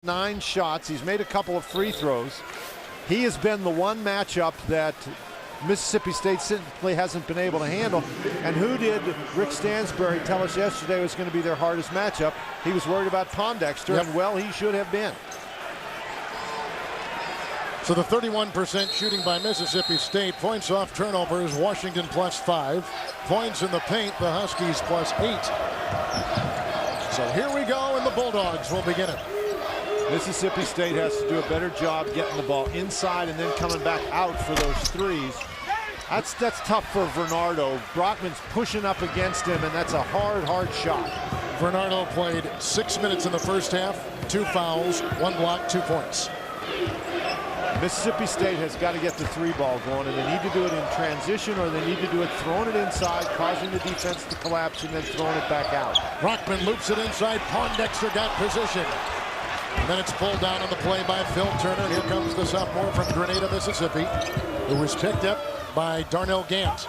9 shots. He's made a couple of free throws. He has been the one matchup that Mississippi State simply hasn't been able to handle. And who did Rick Stansbury tell us yesterday was going to be their hardest matchup? He was worried about Pondexter, and well, he should have been. So the 31% shooting by Mississippi State. Points off turnovers, Washington +5. Points in the paint, the Huskies +8. So here we go, and the Bulldogs will begin it. Mississippi State has to do a better job getting the ball inside and then coming back out for those threes. That's tough for Vernardo. Brockman's pushing up against him, and that's a hard shot. Vernardo played 6 minutes in the first half, 2 fouls, 1 block, 2 points. Mississippi State has got to get the 3 ball going, and they need to do it in transition, or they need to do it throwing it inside, causing the defense to collapse, and then throwing it back out. Brockman loops it inside. Pondexter got position. And then it's pulled down on the play by Phil Turner. Here comes the sophomore from Grenada, Mississippi, who was picked up by Darnell Gant.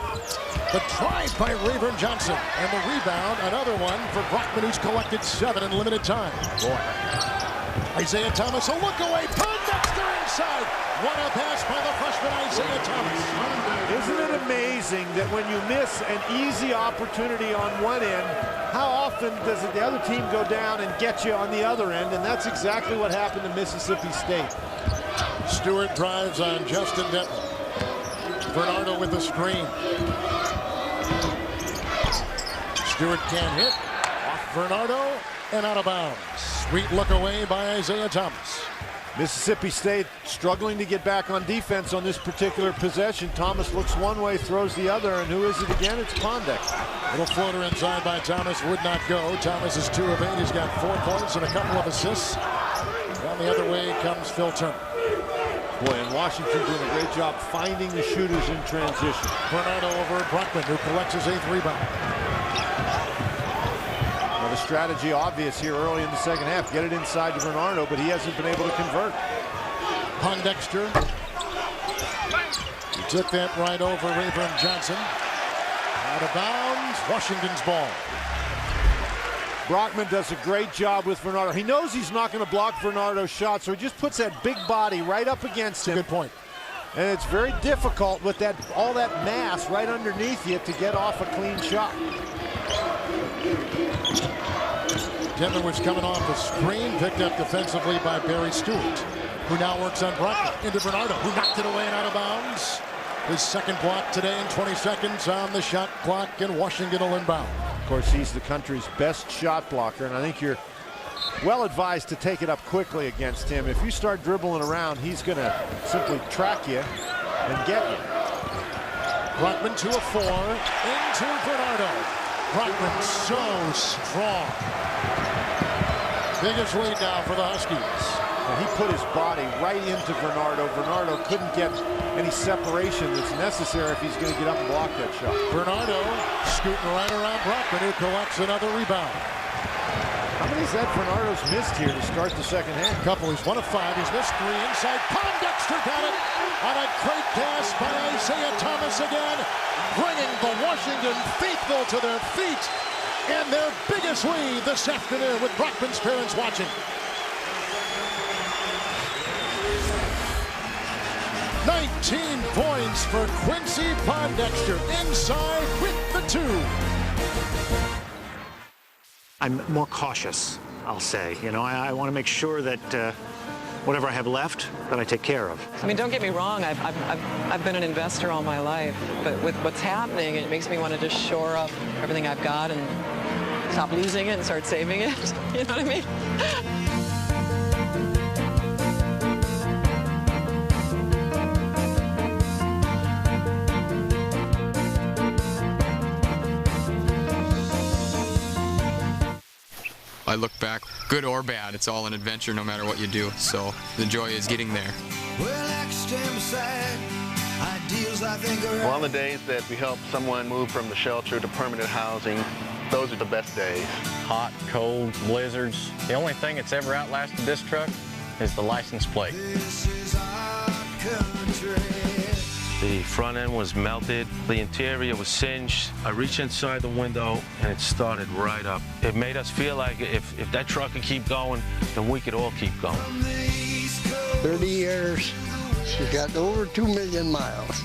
The drive by Rayburn Johnson, and the rebound, another one for Brockman, who's collected 7 in limited time. Boy. Isaiah Thomas, a look away. Pondexter inside. What a pass by the freshman Isaiah Thomas. Isn't it amazing that when you miss an easy opportunity on one end, how often does the other team go down and get you on the other end? And that's exactly what happened to Mississippi State. Stewart drives on Justin Denton. Bernardo with the screen. Stewart can't hit. Off Bernardo and out of bounds. Sweet look away by Isaiah Thomas. Mississippi State struggling to get back on defense on this particular possession. Thomas looks one way, throws the other, and who is it again? It's Pondexter. Little floater inside by Thomas, would not go. Thomas is 2 of 8. He's got 4 points and a couple of assists. Down the other way comes Phil Turner. Boy, and Washington doing a great job finding the shooters in transition. Bernardo over Brockman, who collects his 8th rebound. Well, the strategy obvious here early in the second half. Get it inside to Bernardo, but he hasn't been able to convert. Pondexter. He took that right over Rayburn Johnson. Out of bounds, Washington's ball. Brockman does a great job with Bernardo. He knows he's not going to block Bernardo's shot, so he just puts that big body right up against him. Good point. And it's very difficult with that all that mass right underneath you to get off a clean shot. Denver was coming off the screen, picked up defensively by Barry Stewart, who now works on Brockman. Into Bernardo, who knocked it away and out of bounds. His second block today in 20 seconds on the shot clock, and Washington will inbound. Of course, he's the country's best shot blocker, and I think you're well advised to take it up quickly against him. If you start dribbling around, he's going to simply track you and get you. Brockman 2 of 4 into Bernardo. Brockman so strong. Biggest lead now for the Huskies. And he put his body right into Bernardo. Bernardo couldn't get any separation that's necessary if he's going to get up and block that shot. Bernardo scooting right around Brockman, who collects another rebound. How many is that Bernardo's missed here to start the second half? A couple. He's 1 of 5. He's missed 3 inside. Pondexter got it on a great pass by Isaiah Thomas again, bringing the Washington faithful to their feet and their biggest lead this afternoon with Brockman's parents watching. 19 points for Quincy Pondexter inside with the 2. I'm more cautious, I'll say. You know, I want to make sure that whatever I have left, that I take care of. I mean, don't get me wrong, I've been an investor all my life, but with what's happening, it makes me want to just shore up everything I've got and stop losing it and start saving it. You know what I mean? I look back, good or bad, it's all an adventure no matter what you do. So the joy is getting there. Well, on the days that we help someone move from the shelter to permanent housing, those are the best days. Hot, cold, blizzards. The only thing that's ever outlasted this truck is the license plate. This is our country. The front end was melted. The interior was singed. I reached inside the window and it started right up. It made us feel like if that truck could keep going, then we could all keep going. 30 years. She's got over 2 million miles.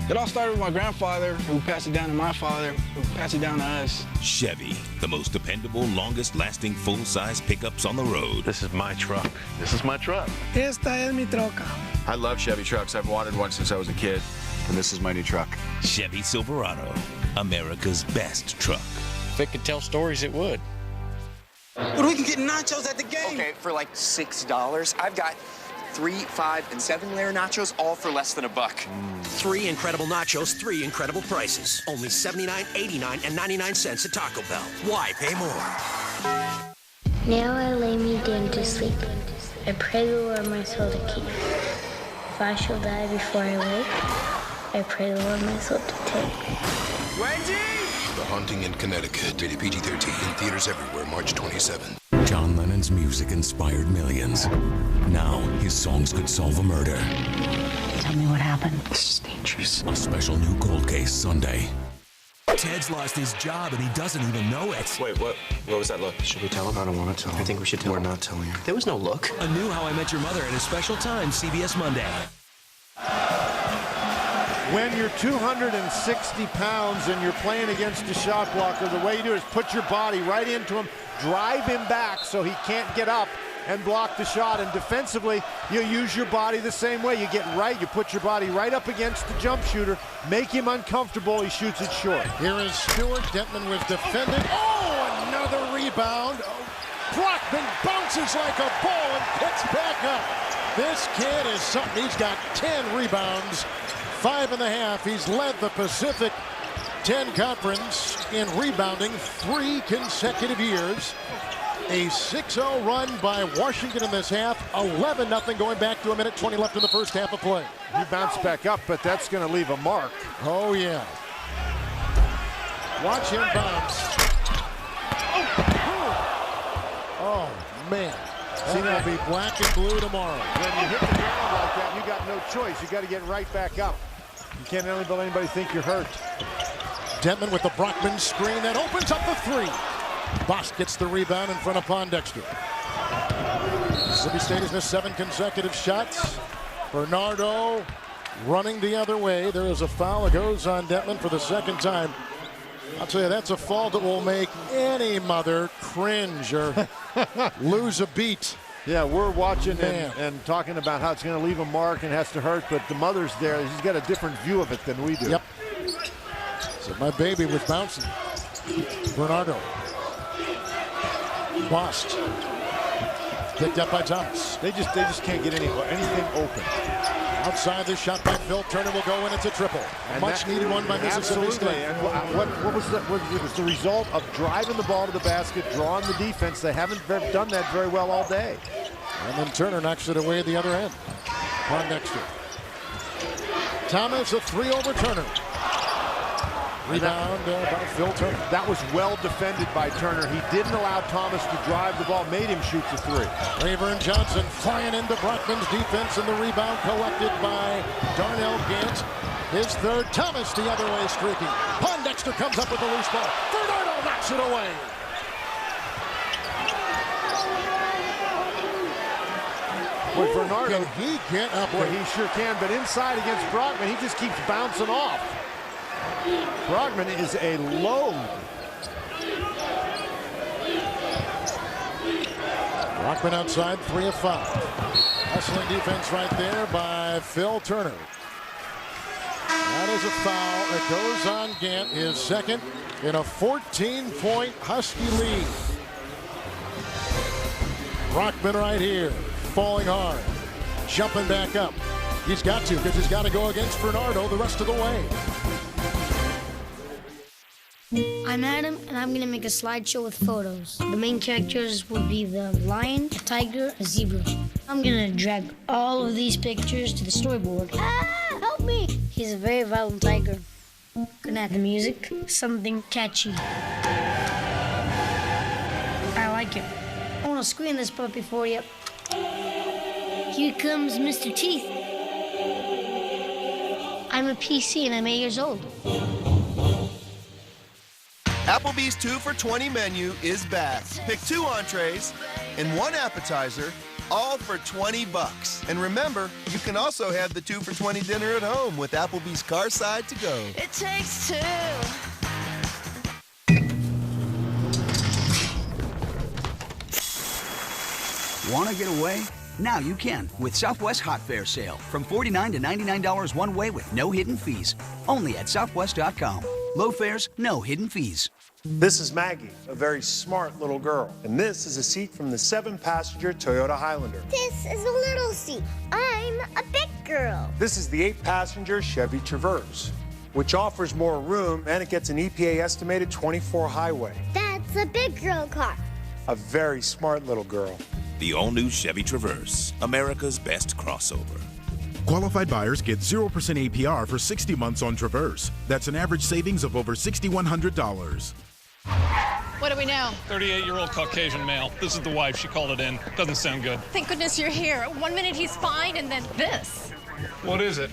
It all started with my grandfather, who passed it down to my father, who passed it down to us. Chevy, the most dependable, longest-lasting full-size pickups on the road. This is my truck. This is my truck. Esta es mi troca. I love Chevy trucks. I've wanted one since I was a kid, and this is my new truck. Chevy Silverado, America's best truck. If it could tell stories, it would. But we can get nachos at the game. Okay, for like $6. I've got 3, 5, and 7-layer nachos, all for less than $1. 3 incredible nachos, 3 incredible prices. Only $79, $89, and 99 cents at Taco Bell. Why pay more? Now I lay me down to sleep. I pray the Lord my soul to keep. If I shall die before I wake, I pray the Lord my soul to take. Wendy! The Haunting in Connecticut, rated PG-13, in theaters everywhere, March 27th. John Lennon's music inspired millions. Now, his songs could solve a murder. Tell me what happened. This is dangerous. A special new cold case Sunday. Ted's lost his job and he doesn't even know it. Wait, what was that look? Should we tell him? I don't want to tell him. I think we should tell We're him. not telling him. There was no look. A new How I Met Your Mother at a special time, CBS Monday. When you're 260 pounds and you're playing against a shot blocker, the way you do it is put your body right into him, drive him back so he can't get up and block the shot. And defensively, you use your body the same way. You get right, you put your body right up against the jump shooter, make him uncomfortable, he shoots it short. Here is Stewart. Detman was defending. Oh, another rebound. Brockman bounces like a ball and picks back up. This kid is something. He's got 10 rebounds, 5.5. He's led the Pacific 10 Conference in rebounding 3 consecutive years. A 6-0 run by Washington in this half. 11-0 going back to 1:20 left in the first half of play. He bounced back up, but that's going to leave a mark. Oh, yeah. Watch him bounce. Oh, man. See, that'll be black and blue tomorrow. When you hit the ground like that, you got no choice. You got to get right back up. You can't let anybody think you're hurt. Detman with the Brockman screen that opens up the 3. Boss gets the rebound in front of Pondexter. Mississippi State has missed 7 consecutive shots. Bernardo running the other way. There is a foul that goes on Detman for the second time. I'll tell you, that's a fault that will make any mother cringe or lose a beat. Yeah, we're watching and talking about how it's going to leave a mark and has to hurt, but the mother's there. He's got a different view of it than we do. Yep. So my baby was bouncing. Bernardo. Lost. Picked up by Thomas. They just can't get anything open. Outside the shot by Phil Turner will go in. It's a triple. A much needed one by Mississippi State. And what was it was the result of driving the ball to the basket, drawing the defense. They haven't done that very well all day. And then Turner knocks it away at the other end. Pondexter. Thomas, a 3 over Turner. Rebound by Phil Turner. That was well defended by Turner. He didn't allow Thomas to drive the ball, made him shoot the 3. Rayburn Johnson flying into Brockman's defense, and the rebound collected by Darnell Gant. His third. Thomas the other way streaking. Pondexter comes up with the loose ball. Bernardo knocks it away. Boy, Bernardo, can he get up? Boy, he sure can, but inside against Brockman, he just keeps bouncing off. Brockman is a load. Brockman outside, 3 of 5. Hustling defense right there by Phil Turner. That is a foul. It goes on Gant, his second in a 14-point Husky lead. Brockman right here, falling hard, jumping back up. He's got to, because he's got to go against Bernardo the rest of the way. I'm Adam, and I'm gonna make a slideshow with photos. The main characters will be the lion, a tiger, a zebra. I'm gonna drag all of these pictures to the storyboard. Ah, help me! He's a very violent tiger. Gonna add the music, something catchy. I like it. I wanna screen this puppy for you. Here comes Mr. Teeth. I'm a PC and I'm 8 years old. Applebee's 2 for $20 menu is back. Pick 2 entrees and 1 appetizer, all for $20. And remember, you can also have the 2 for $20 dinner at home with Applebee's Carside to go. It takes 2. Want to get away? Now you can with Southwest Hot Fare Sale. From $49 to $99 one way with no hidden fees. Only at Southwest.com. Low fares, no hidden fees. This is Maggie, a very smart little girl. And this is a seat from the 7-passenger Toyota Highlander. This is a little seat. I'm a big girl. This is the 8-passenger Chevy Traverse, which offers more room and it gets an EPA estimated 24 highway. That's a big girl car. A very smart little girl. The all-new Chevy Traverse, America's best crossover. Qualified buyers get 0% APR for 60 months on Traverse. That's an average savings of over $6,100. What do we know? 38-year-old Caucasian male. This is the wife. She called it in. Doesn't sound good. Thank goodness you're here. 1 minute he's fine, and then this. What is it?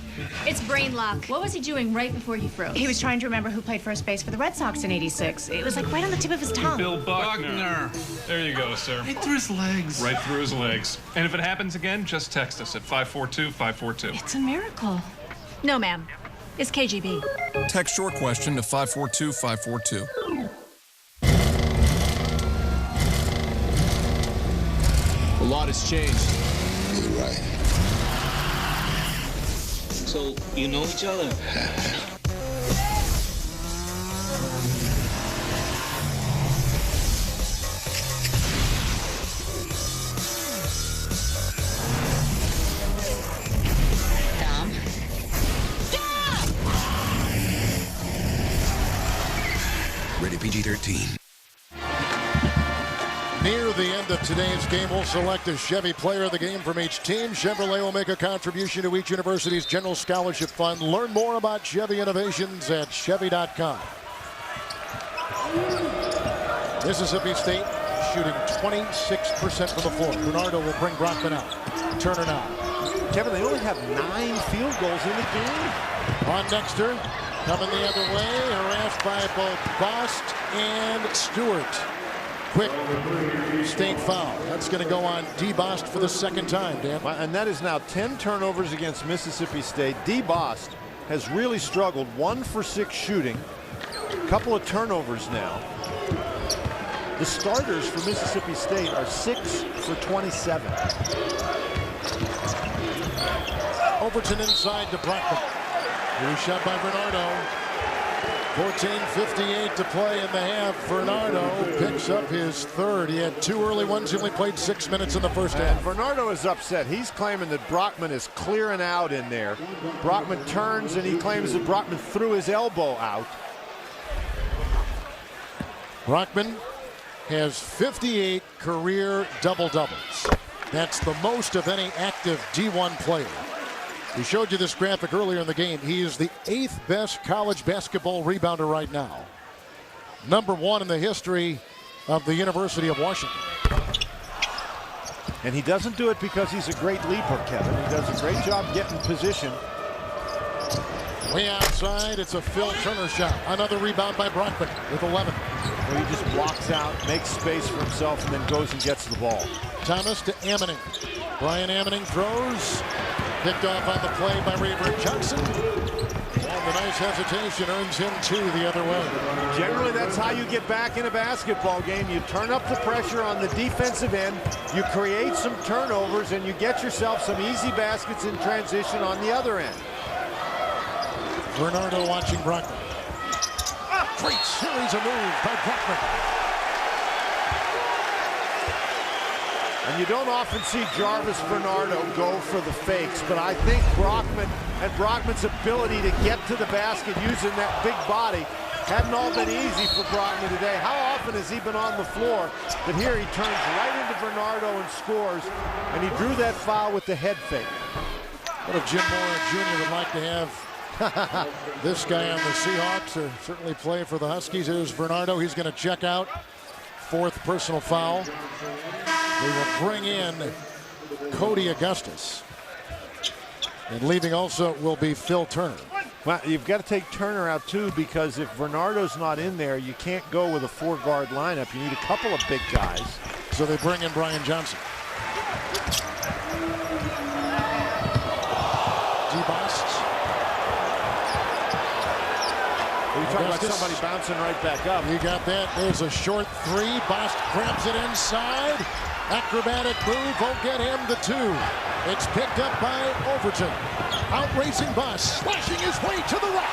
It's brain lock. What was he doing right before he froze? He was trying to remember who played first base for the Red Sox in '86. It was like right on the tip of his tongue. Bill Buckner. There you go, sir. Right through his legs. Right through his legs. And if it happens again, just text us at 542-542. It's a miracle. No, ma'am. It's KGB. Text your question to 542-542. A lot has changed. You're right. So, you know each other? Tom? Rated PG-13. Near the end of today's game, we'll select a Chevy player of the game from each team. Chevrolet will make a contribution to each university's general scholarship fund. Learn more about Chevy innovations at Chevy.com. Mississippi State shooting 26% from the floor. Bernardo will bring Brockman out. Turner now. Kevin, they only have 9 field goals in the game. Pondexter coming the other way, harassed by both Bost and Stewart. Quick state foul. That's going to go on D. Bost for the second time, Dan. And that is now 10 turnovers against Mississippi State. D. Bost has really struggled. 1 for 6 shooting. A couple of turnovers now. The starters for Mississippi State are 6 for 27. Overton inside to Brockman. He was shot by Bernardo. 14:58 to play in the half. Bernardo picks up his third. He had 2 early ones. He only played 6 minutes in the first half. And Bernardo is upset. He's claiming that Brockman is clearing out in there. Brockman turns and he claims that Brockman threw his elbow out. Brockman has 58 career double-doubles. That's the most of any active D1 player. We showed you this graphic earlier in the game. He is the 8th best college basketball rebounder right now. Number 1 in the history of the University of Washington. And he doesn't do it because he's a great leaper, Kevin. He does a great job getting position. Way outside, it's a Phil Turner shot. Another rebound by Brockman with 11. Well, he just blocks out, makes space for himself, and then goes and gets the ball. Thomas to Ammoning. Brian Ammoning throws. Picked off on the play by Reaver Johnson. And the nice hesitation earns him 2 the other way. Generally, that's how you get back in a basketball game. You turn up the pressure on the defensive end, you create some turnovers, and you get yourself some easy baskets in transition on the other end. Bernardo watching Brockman. Great series of moves by Brockman. And you don't often see Jarvis Bernardo go for the fakes, but I think Brockman and Brockman's ability to get to the basket using that big body hadn't all been easy for Brockman today. How often has he been on the floor? But here he turns right into Bernardo and scores, and he drew that foul with the head fake. What if Jim Mora Jr. would like to have this guy on the Seahawks, or certainly play for the Huskies? Here's Bernardo. He's going to check out. 4th personal foul. They will bring in Cody Augustus. And leaving also will be Phil Turner. Well, you've got to take Turner out too, because if Bernardo's not in there, you can't go with a 4-guard lineup. You need a couple of big guys. So they bring in Brian Johnson. DeBost. You talk about somebody bouncing right back up. You got that. There's a short three. Bost grabs it inside. Acrobatic move will get him the 2. It's picked up by Overton. Outracing Bost, slashing his way to the right.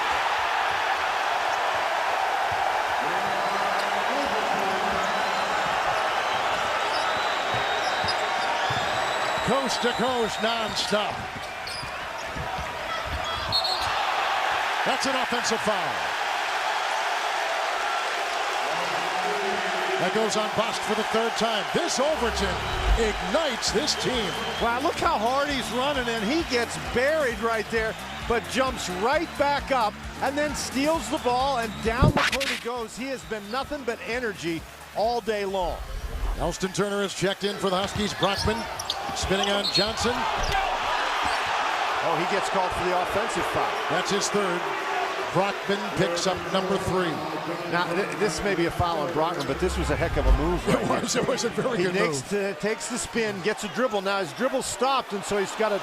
Coast to coast, nonstop. That's an offensive foul. That goes on Bost for the 3rd time. This Overton ignites this team. Wow, look how hard he's running, and he gets buried right there, but jumps right back up and then steals the ball, and down the court he goes. He has been nothing but energy all day long. Elston Turner is checked in for the Huskies. Brockman spinning on Johnson. Oh, he gets called for the offensive foul. That's his 3rd. Brockman picks up number 3. Now, this may be a foul on Brockman, but this was a heck of a move. Right It was a very good move. He takes the spin, gets a dribble. Now his dribble stopped, and so he's got to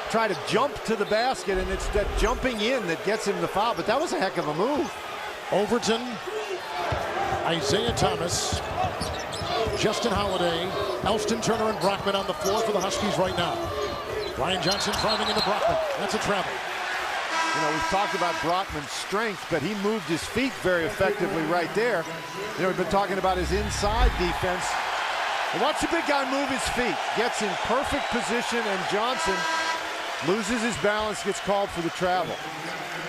try to jump to the basket, and it's that jumping in that gets him the foul. But that was a heck of a move. Overton, Isaiah Thomas, Justin Holiday, Elston Turner, and Brockman on the floor for the Huskies right now. Brian Johnson driving into Brockman. That's a travel. You know, we've talked about Brockman's strength, but he moved his feet very effectively right there. You know, we've been talking about his inside defense. But watch the big guy move his feet. Gets in perfect position, and Johnson loses his balance, gets called for the travel.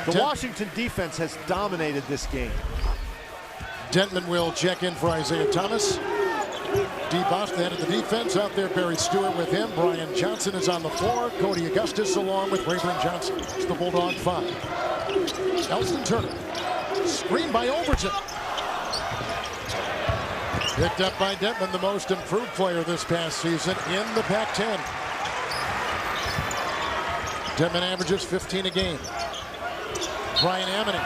The Washington defense has dominated this game. Dentman will check in for Isaiah Thomas. DeBost, the head of the defense, out there. Barry Stewart with him. Brian Johnson is on the floor. Cody Augustus along with Rayburn Johnson. It's the Bulldog 5. Elston Turner. Screen by Overton. Picked up by Dentman, the most improved player this past season in the Pac-10. Dentman averages 15 a game. Brian Amity.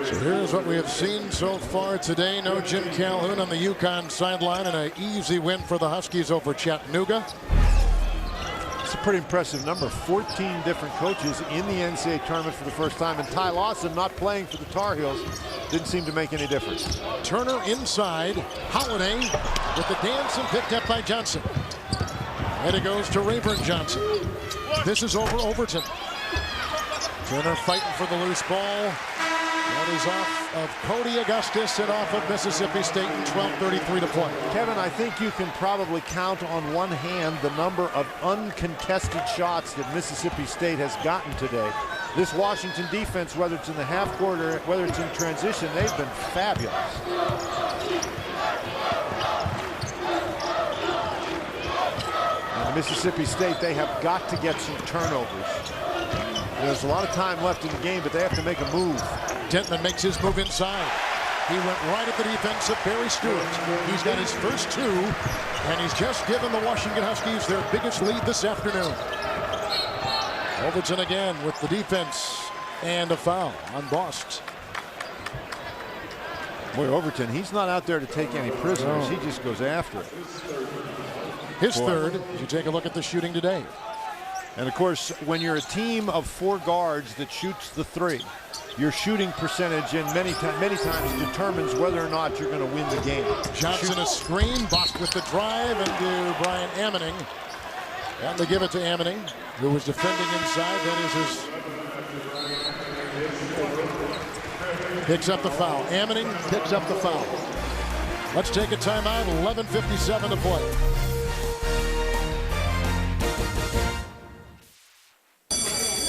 So here's what we have seen so far today. No Jim Calhoun on the UConn sideline, and an easy win for the Huskies over Chattanooga. It's a pretty impressive number. 14 different coaches in the NCAA tournament for the first time, and Ty Lawson not playing for the Tar Heels didn't seem to make any difference. Turner inside. Holiday with the dance and picked up by Johnson. And it goes to Rayburn Johnson. This is over Overton. Turner fighting for the loose ball. That is off of Cody Augustus and off of Mississippi State, and 12:33 to play. Kevin, I think you can probably count on one hand the number of uncontested shots that Mississippi State has gotten today. This Washington defense, whether it's in the half court or whether it's in transition, they've been fabulous. And Mississippi State, they have got to get some turnovers. There's a lot of time left in the game, but they have to make a move. Dentman makes his move inside. He went right at the defense of Barry Stewart. He's got his first 2, and he's just given the Washington Huskies their biggest lead this afternoon. Overton again with the defense and a foul on Bost. Boy, Overton, he's not out there to take any prisoners. He just goes after it. His third, as you take a look at the shooting today. And of course, when you're a team of 4 guards that shoots the 3, your shooting percentage in many times determines whether or not you're going to win the game. Johnson a screen, Bost with the drive, and to Brian Amity. And they give it to Amity, who was defending inside. That is his. Picks up the foul. Amity picks up the foul. Let's take a timeout. 11:57 to play.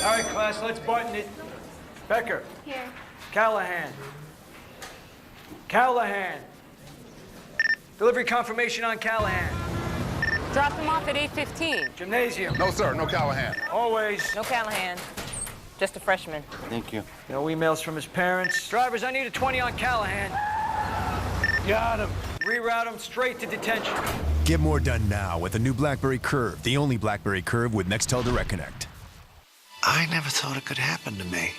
All right, class, let's button it. Becker. Here. Callahan. Callahan. Delivery confirmation on Callahan. Drop him off at 8:15. Gymnasium. No, sir. No Callahan. Always. No Callahan. Just a freshman. Thank you. No emails from his parents. Drivers, I need a 20 on Callahan. Got him. Reroute them straight to detention. Get more done now with the new BlackBerry Curve, the only BlackBerry Curve with Nextel Direct Connect. I never thought it could happen to me.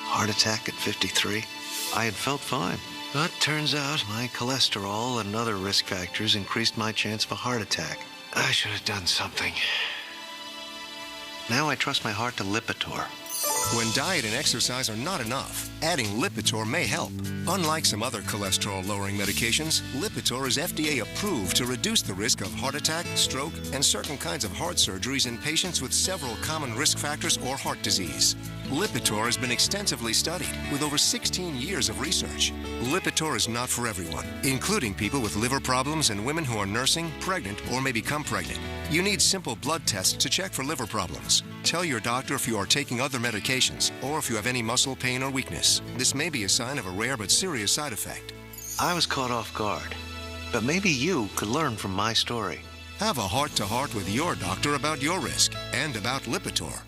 Heart attack at 53. I had felt fine. But turns out my cholesterol and other risk factors increased my chance of a heart attack. I should have done something. Now I trust my heart to Lipitor. When diet and exercise are not enough, adding Lipitor may help. Unlike some other cholesterol-lowering medications, Lipitor is FDA approved to reduce the risk of heart attack, stroke, and certain kinds of heart surgeries in patients with several common risk factors or heart disease. Lipitor has been extensively studied with over 16 years of research. Lipitor is not for everyone, including people with liver problems and women who are nursing, pregnant, or may become pregnant. You need simple blood tests to check for liver problems. Tell your doctor if you are taking other medications or if you have any muscle pain or weakness. This may be a sign of a rare but serious side effect. I was caught off guard, but maybe you could learn from my story. Have a heart-to-heart with your doctor about your risk and about Lipitor.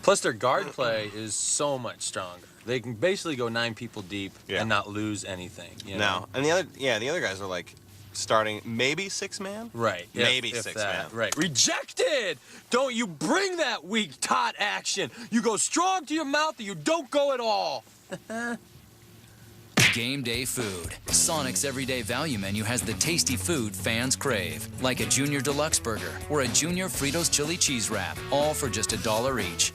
Plus, their guard play is so much stronger. They can basically go 9 people deep and not lose anything. You know? No, and the other guys are like starting maybe 6-man. Right. Maybe if 6-man. Right. Rejected. Don't you bring that weak tot action. You go strong to your mouth, or you don't go at all. Game day food. Sonic's everyday value menu has the tasty food fans crave, like a Junior Deluxe Burger or a Junior Fritos Chili Cheese Wrap, all for just $1 each.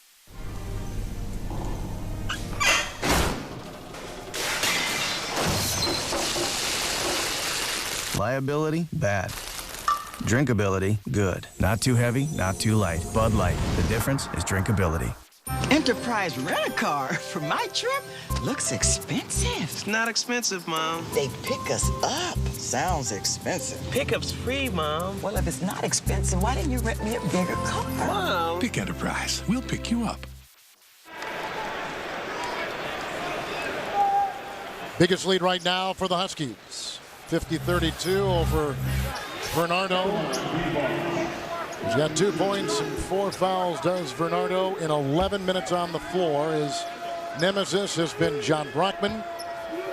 Liability, bad. Drinkability, good. Not too heavy, not too light. Bud Light. The difference is drinkability. Enterprise rent-a-car for my trip looks expensive. It's not expensive, Mom. They pick us up. Sounds expensive. Pickup's free, Mom. Well, if it's not expensive, why didn't you rent me a bigger car? Mom. Pick Enterprise. We'll pick you up. Biggest lead right now for the Huskies. 50-32 over Bernardo. He's got 2 points and 4 fouls, does Bernardo, in 11 minutes on the floor. His nemesis has been John Brockman,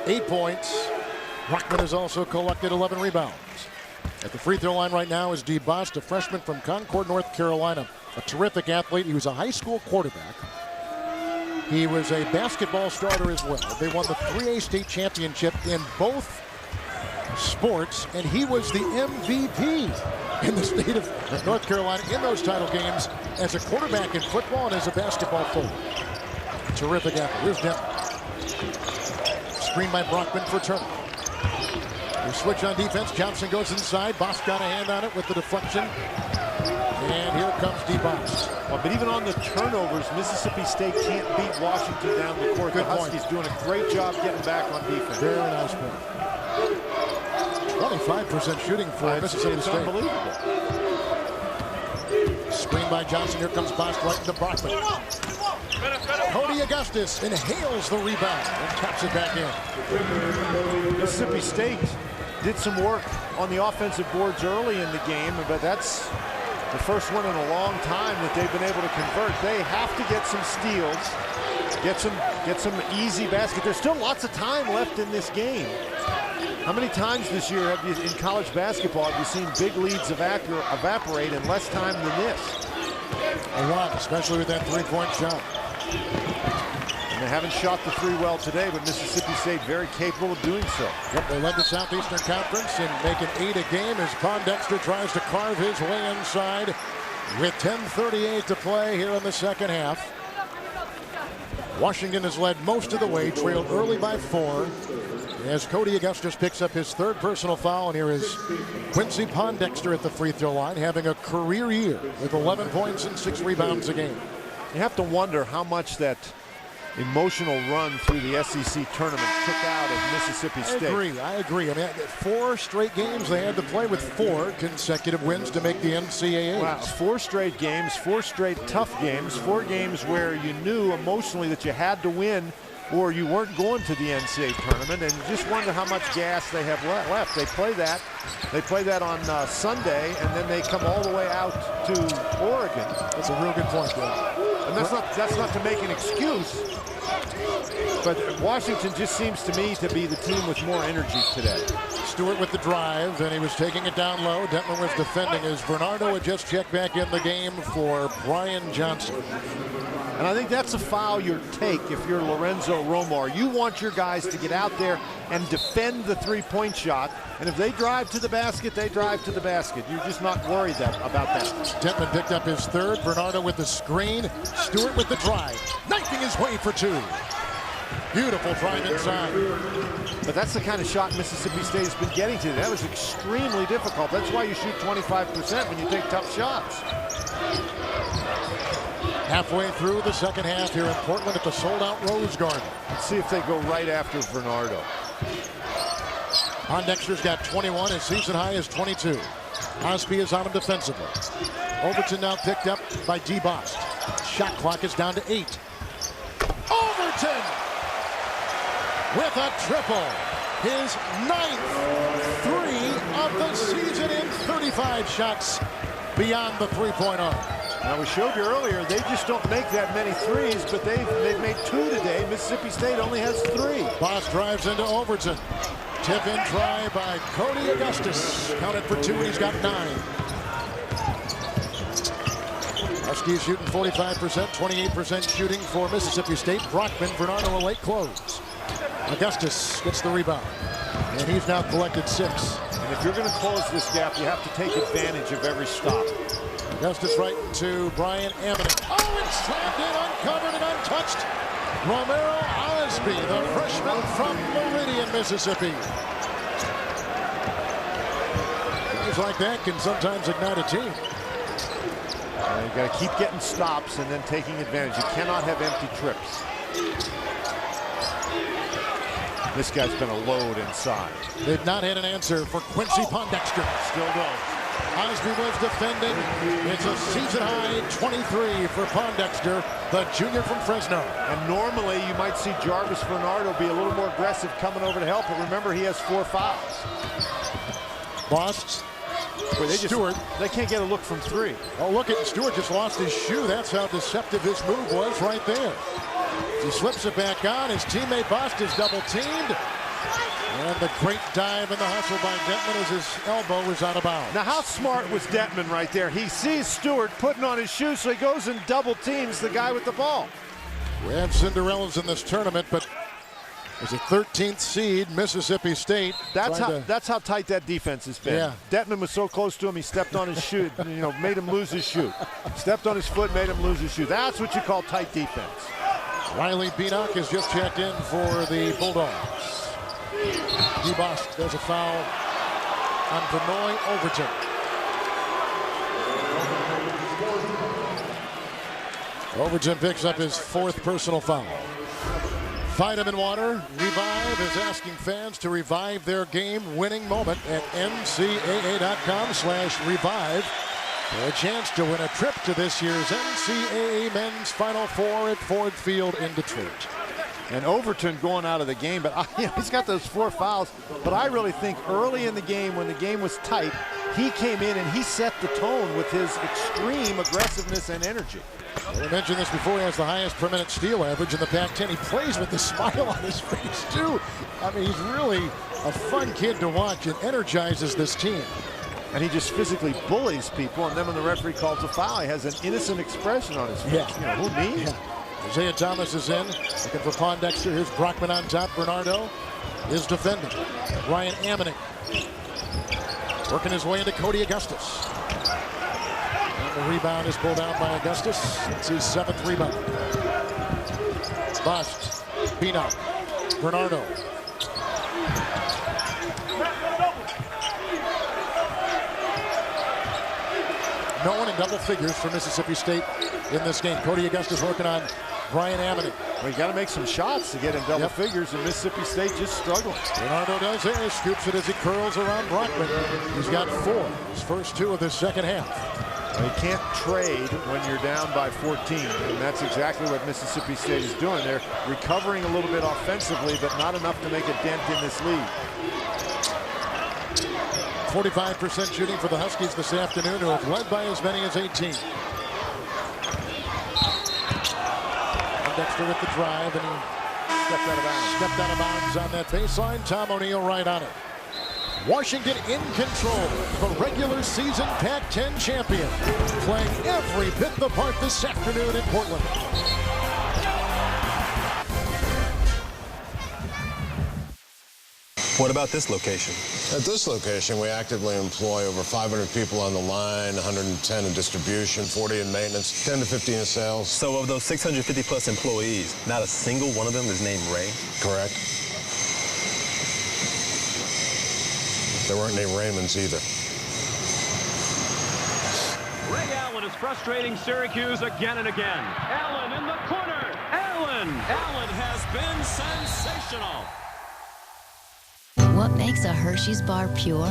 8 points. Brockman has also collected 11 rebounds. At the free throw line right now is D. Bost, a freshman from Concord, North Carolina. A terrific athlete. He was a high school quarterback. He was a basketball starter as well. They won the 3A state championship in both sports, and he was the MVP in the state of North Carolina in those title games as a quarterback in football and as a basketball forward. Terrific athlete. Here's Denton. Screen by Brockman for Turner. They switch on defense. Johnson goes inside. Bost got a hand on it with the deflection. And here comes D. Bost. Well, but even on the turnovers, Mississippi State can't beat Washington down the court. The Huskies doing a great job getting back on defense. Very nice point. 25% shooting for Mississippi State. Unbelievable. Screen by Johnson. Here comes Bost right into Brockman. Cody Augustus inhales the rebound and taps it back in. Mississippi State did some work on the offensive boards early in the game, but that's the first one in a long time that they've been able to convert. They have to get some steals, get some easy basket. There's still lots of time left in this game. How many times this year have you, in college basketball, have you seen big leads evaporate in less time than this? A lot, especially with that three-point shot. And they haven't shot the 3 well today, but Mississippi State very capable of doing so. Yep, they led the Southeastern Conference and make it 8 a game as Pondexter tries to carve his way inside with 10:38 to play here in the second half. Washington has led most of the way, trailed early by 4. As Cody Augustus picks up his 3rd personal foul, and here is Quincy Pondexter at the free throw line, having a career year with 11 points and 6 rebounds a game. You have to wonder how much that emotional run through the SEC tournament took out of Mississippi State. I agree. I mean, 4 straight games they had to play with 4 consecutive wins to make the NCAA. Wow, 4 straight games, 4 straight tough games, 4 games where you knew emotionally that you had to win or you weren't going to the NCAA tournament, and you just wonder how much gas they have left. They play that on Sunday, and then they come all the way out to Oregon. That's a real good point, though. And that's not to make an excuse, But Washington just seems to me to be the team with more energy today. Stewart with the drive, and he was taking it down low. Detman was defending as Bernardo had just checked back in the game for Brian Johnson. And I think that's a foul you take if you're Lorenzo Romar. You want your guys to get out there and defend the three-point shot. And if they drive to the basket, they drive to the basket. You're just not worried about that. Detman picked up his third. Bernardo with the screen. Stewart with the drive. Knifing his way for two. Beautiful drive inside. But that's the kind of shot Mississippi State has been getting to. That was extremely difficult. That's why you shoot 25% when you take tough shots. Halfway through the second half here in Portland at the sold-out Rose Garden. Let's see if they go right after Bernardo. Pondexter's got 21. His season high is 22. Osby is on him defensively. Overton now picked up by D. Bost. Shot clock is down to 8. Overton with a triple. His 9th 3 of the season in 35 shots beyond the three-point arc. Now, we showed you earlier, they just don't make that many threes, but they've made 2 today. Mississippi State only has 3. Bost drives into Overton. Tip in try by Cody Augustus. Counted for 2, and he's got 9. Huskies shooting 45%, 28% shooting for Mississippi State. Brockman, Bernardo a late close. Augustus gets the rebound, and he's now collected 6. And if you're going to close this gap, you have to take advantage of every stop. Augustus right to Brian Amidon. Oh, it's slammed in, uncovered and untouched. Romero Osby, the freshman from Meridian, Mississippi. Things like that can sometimes ignite a team. You got to keep getting stops and then taking advantage. You cannot have empty trips. This guy's been a load inside. They've not had an answer for Quincy Pondexter. Still don't. Osby was defending. It's a season-high 23 for Pondexter, the junior from Fresno. And normally you might see Jarvis Bernardo be a little more aggressive coming over to help, but remember he has 4 fouls. Bost. Stewart. They can't get a look from 3. Oh, look at Stewart just lost his shoe. That's how deceptive his move was right there. He slips it back on. His teammate Bost is double-teamed. And the great dive in the hustle by Detman as his elbow was out of bounds. Now, how smart was Detman right there? He sees Stewart putting on his shoes, so he goes and double teams the guy with the ball. We have Cinderellas in this tournament, but as a 13th seed, Mississippi State. That's how tight that defense has been. Yeah. Detman was so close to him, he stepped on his shoe, made him lose his shoe. Stepped on his foot, made him lose his shoe. That's what you call tight defense. Riley Beanock has just checked in for the Bulldogs. D. Bost does a foul on Vanoy Overton. Overton picks up his 4th personal foul. Vitamin Water Revive is asking fans to revive their game-winning moment at ncaa.com/revive for a chance to win a trip to this year's NCAA Men's Final Four at Ford Field in Detroit. And Overton going out of the game, but he's got those 4 fouls. But I really think early in the game, when the game was tight, he came in and he set the tone with his extreme aggressiveness and energy. We mentioned this before. He has the highest per-minute steal average in the Pac-10. He plays with a smile on his face, too. I mean, he's really a fun kid to watch and energizes this team. And he just physically bullies people, and then when the referee calls a foul, he has an innocent expression on his face. Yeah. Who, me? Yeah. Isaiah Thomas is in, looking for Pondexter. Here's Brockman on top. Bernardo is defending. Ryan Amidon working his way into Cody Augustus. And the rebound is pulled out by Augustus. It's his 7th rebound. Bost, Beanock, Bernardo. No one in double figures for Mississippi State in this game. Cody Augustus working on Brian Amidon. Well, you got to make some shots to get in double figures, and Mississippi State just struggling. Bernardo does it. Scoops it as he curls around Brockman. He's got 4. His first 2 of this second half. Well, you can't trade when you're down by 14, and that's exactly what Mississippi State is doing. They're recovering a little bit offensively, but not enough to make a dent in this lead. 45% shooting for the Huskies this afternoon, who have led by as many as 18. Dexter with the drive, and he stepped out of bounds. Stepped out of bounds on that baseline. Tom O'Neill right on it. Washington in control, the regular season Pac-10 champion, playing every bit the part this afternoon in Portland. What about this location? At this location, we actively employ over 500 people on the line, 110 in distribution, 40 in maintenance, 10 to 15 in sales. So of those 650 plus employees, not a single one of them is named Ray? Correct. There weren't any Raymonds either. Ray Allen is frustrating Syracuse again and again. Allen in the corner. Allen has been sensational. What makes a Hershey's bar pure?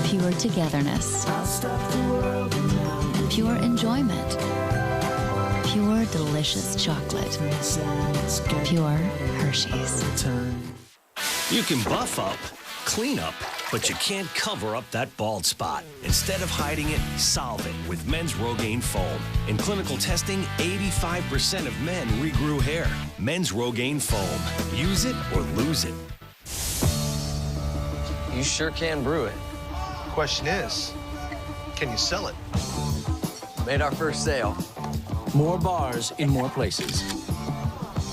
Pure togetherness. Pure enjoyment. Pure delicious chocolate. Pure Hershey's. You can buff up, clean up, but you can't cover up that bald spot. Instead of hiding it, solve it with Men's Rogaine Foam. In clinical testing, 85% of men regrew hair. Men's Rogaine Foam. Use it or lose it. You sure can brew it. Question is, can you sell it? Made our first sale. More bars in more places.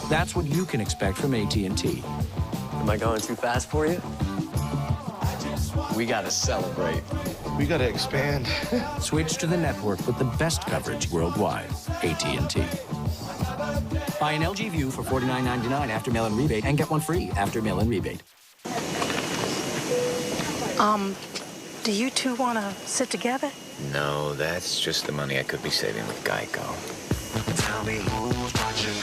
That's what you can expect from AT&T. Am I going too fast for you? We gotta celebrate. We gotta expand. Switch to the network with the best coverage worldwide. AT&T. Buy an LG View for $49.99 after mail-in rebate and get one free after mail-in rebate. Do you two want to sit together? No, that's just the money I could be saving with Geico. Tell me who's watching.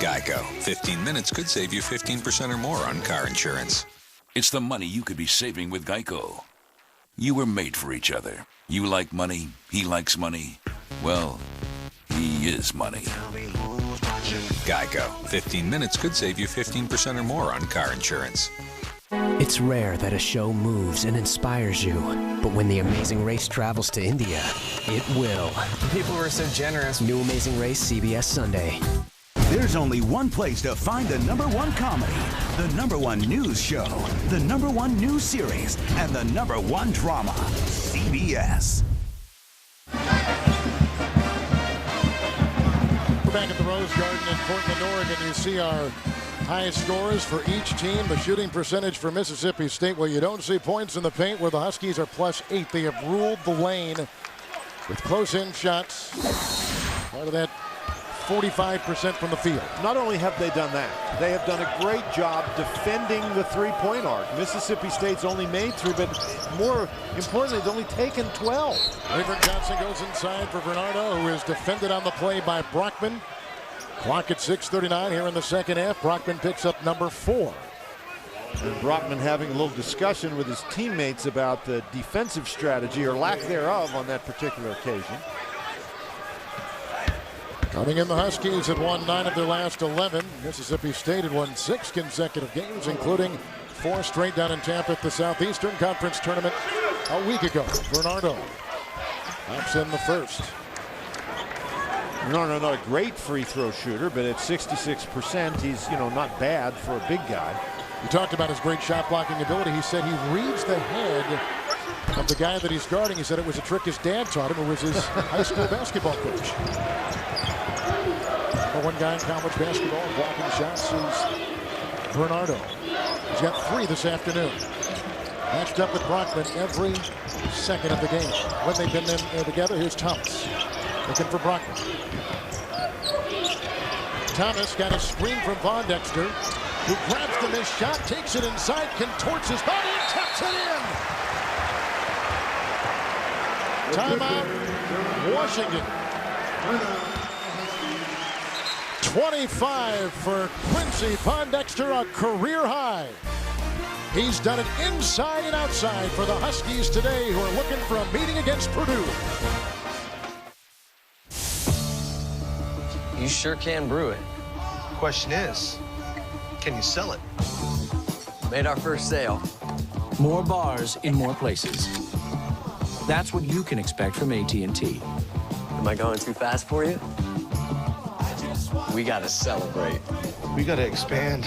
Geico. 15 minutes could save you 15% or more on car insurance. It's the money you could be saving with Geico. You were made for each other. You like money. He likes money. Well, he is money. Geico. 15 minutes could save you 15% or more on car insurance. It's rare that a show moves and inspires you, but when The Amazing Race travels to India, it will. People were so generous. New Amazing Race, CBS Sunday. There's only one place to find the #1 comedy, the #1 news show, the #1 news series, and the #1 drama, CBS. We're back at the Rose Garden in Portland, Oregon. You see our high scores for each team. The shooting percentage for Mississippi State. Well, you don't see points in the paint where the Huskies are +8. They have ruled the lane with close-in shots. Part of that 45% from the field. Not only have they done that, they have done a great job defending the three-point arc. Mississippi State's only made 3, but more importantly, they've only taken 12. Rayburn Johnson goes inside for Bernardo, who is defended on the play by Brockman. Clock at 6:39 here in the second half. Brockman picks up number 4. And Brockman having a little discussion with his teammates about the defensive strategy or lack thereof on that particular occasion. Coming in, the Huskies had won 9 of their last 11. Mississippi State had won 6 consecutive games, including 4 straight down in Tampa at the Southeastern Conference Tournament a week ago. Bernardo pops in the first. No, not a great free throw shooter, but at 66%, he's, not bad for a big guy. He talked about his great shot blocking ability. He said he reads the head of the guy that he's guarding. He said it was a trick his dad taught him, who was his high school basketball coach. One guy in college basketball and blocking shots is Bernardo. He's got 3 this afternoon. Matched up with Brockman every second of the game. When they've been in together, here's Thomas. Looking for Brockman. Thomas got a screen from Von Dexter, who grabs the missed shot, takes it inside, contorts his body, and taps it in. Timeout, Washington. 25 for Quincy Von Dexter, a career high. He's done it inside and outside for the Huskies today, who are looking for a meeting against Purdue. You sure can brew it. Question is, can you sell it? Made our first sale. More bars in more places. That's what you can expect from AT&T. Am I going too fast for you? We gotta celebrate. We gotta expand.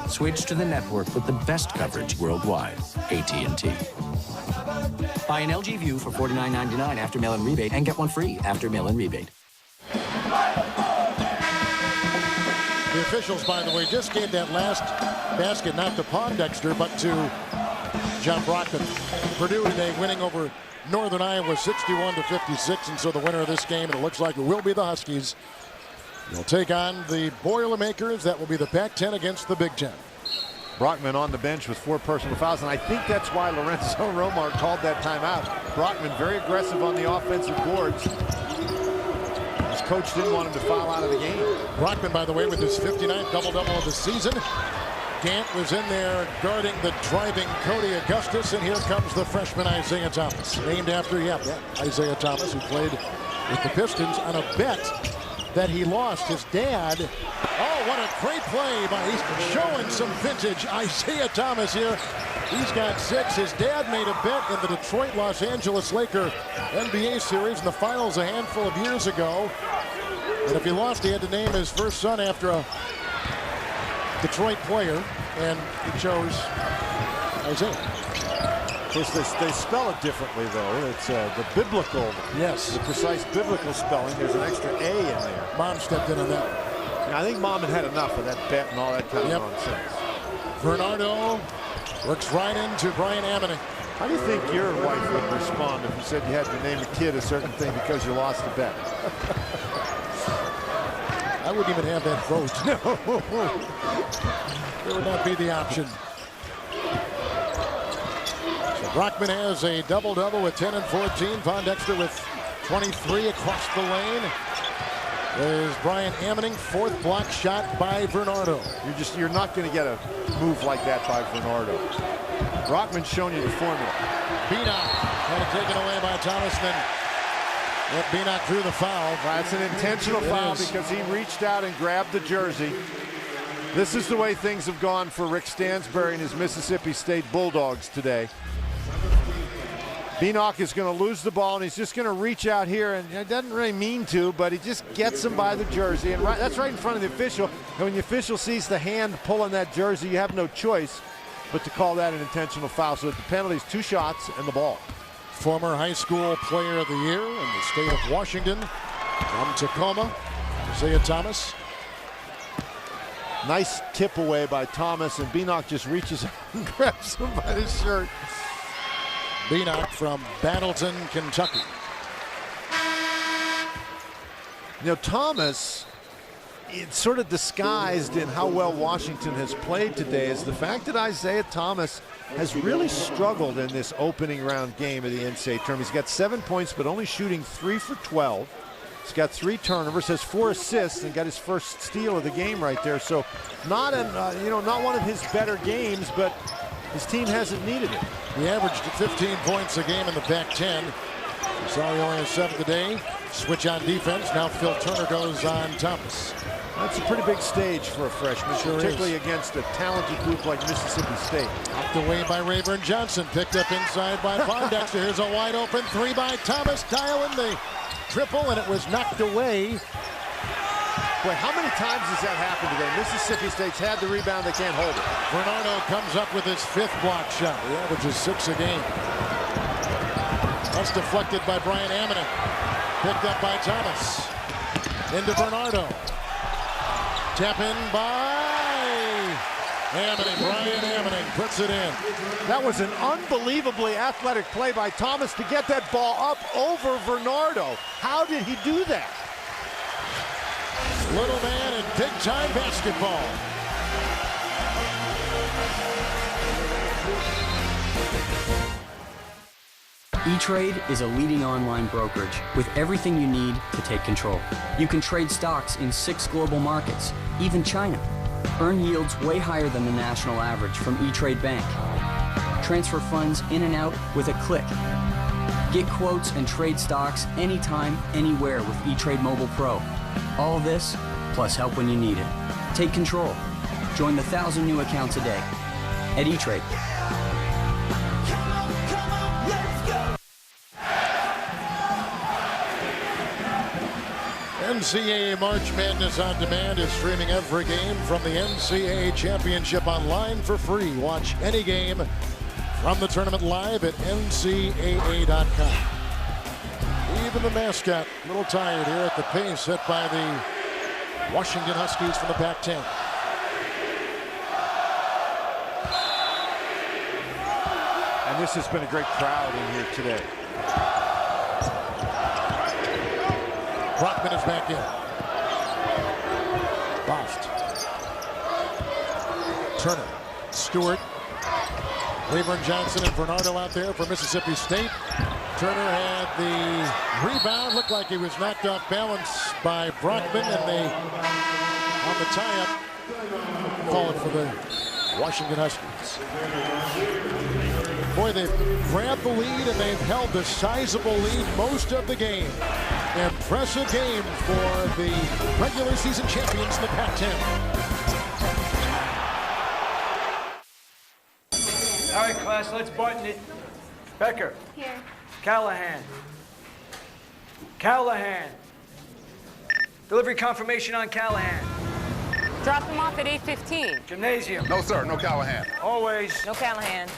Switch to the network with the best coverage worldwide. AT&T. Buy an LG View for $49.99 after mail-in rebate and get one free after mail-in rebate. The officials, by the way, just gave that last basket not to Pondexter, but to John Brockman. Purdue today winning over Northern Iowa 61-56, and so the winner of this game, and it looks like it will be the Huskies, will take on the Boilermakers. That will be the Pac-10 against the Big Ten. Brockman on the bench with 4 personal fouls, and I think that's why Lorenzo Romar called that timeout. Brockman very aggressive on the offensive boards. His coach didn't want him to foul out of the game. Brockman, by the way, with his 59th double-double of the season. Gant was in there guarding the driving Cody Augustus, and here comes the freshman Isaiah Thomas, named after Isaiah Thomas, who played with the Pistons on a bet that he lost. His dad, oh, what a great play by, he's showing some vintage Isaiah Thomas here. He's got 6. His dad made a bet in the Detroit-Los Angeles Laker NBA series in the finals a handful of years ago. And if he lost, he had to name his first son after a Detroit player, and he chose Isaiah. Of course, they spell it differently, though. It's the biblical, yes, the precise biblical spelling. There's an extra A in there. Mom stepped in on that. Yeah, I think Mom had enough of that bet and all that kind of nonsense. Bernardo works right into Brian Ammoney. How do you think your wife would respond if you said you had to name a kid a certain thing because you lost the bet? I wouldn't even have that vote. No. There would not be the option. So Brockman has a double-double with 10 and 14. Pondexter with 23 across the lane. There's Brian Ammoning, 4th block shot by Bernardo. You're not going to get a move like that by Bernardo. Brockman's shown you the formula. Beanock had it taken away by Thomas, then Beanock drew the foul. That's an intentional foul because he reached out and grabbed the jersey. This is the way things have gone for Rick Stansbury and his Mississippi State Bulldogs today. Beanock is going to lose the ball, and he's just going to reach out here, and it doesn't really mean to, but he just gets him by the jersey, and that's right in front of the official. And when the official sees the hand pulling that jersey, you have no choice but to call that an intentional foul. So the penalty is 2 shots and the ball. Former high school player of the year in the state of Washington from Tacoma, Isaiah Thomas. Nice tip away by Thomas, and Beanock just reaches out and grabs him by the shirt. Beanock from Battleton, Kentucky. You know, Thomas, it's sort of disguised in how well Washington has played today, is the fact that Isaiah Thomas has really struggled in this opening round game of the NCAA tournament. He's got 7 points, but only shooting 3 for 12. He's got 3 turnovers, has 4 assists, and got his first steal of the game right there. So not not one of his better games, but his team hasn't needed it. He averaged 15 points a game in the Pac-10. Sorry, only has 7 today. Switch on defense. Now Phil Turner goes on Thomas. That's a pretty big stage for a freshman, particularly against a talented group like Mississippi State. Knocked away by Rayburn Johnson. Picked up inside by Pondexter. Here's a wide open 3 by Thomas. Dialing the triple, and it was knocked away. Boy, how many times has that happened today? Mississippi State's had the rebound, they can't hold it. Bernardo comes up with his 5th block shot. He averages 6 a game. That's deflected by Brian Ammoney. Picked up by Thomas. Into Bernardo. Tap in by Ammoney. Brian Ammoney puts it in. That was an unbelievably athletic play by Thomas to get that ball up over Bernardo. How did he do that? Little man in big-time basketball. E-Trade is a leading online brokerage with everything you need to take control. You can trade stocks in 6 global markets, even China. Earn yields way higher than the national average from E-Trade Bank. Transfer funds in and out with a click. Get quotes and trade stocks anytime, anywhere with E-Trade Mobile Pro. All this, plus help when you need it. Take control. Join the 1,000 new accounts a day at E-Trade. NCAA March Madness On Demand is streaming every game from the NCAA Championship online for free. Watch any game from the tournament live at ncaa.com. Even the mascot, a little tired here at the pace set by the Washington Huskies from the Pac-10. And this has been a great crowd in here today. Brockman is back in. Bost. Turner. Stewart. Weaver and Johnson and Bernardo out there for Mississippi State. Turner had the rebound. Looked like he was knocked off balance by Brockman, and they, on the tie-up, call it for the Washington Huskies. Boy, they've grabbed the lead, and they've held the sizable lead most of the game. Impressive game for the regular season champions in the Pac-10. All right, class, let's button it. Becker. Here. Callahan. Callahan. Delivery confirmation on Callahan. Drop him off at 8:15. Gymnasium. No, sir. No Callahan. Always. No Callahan.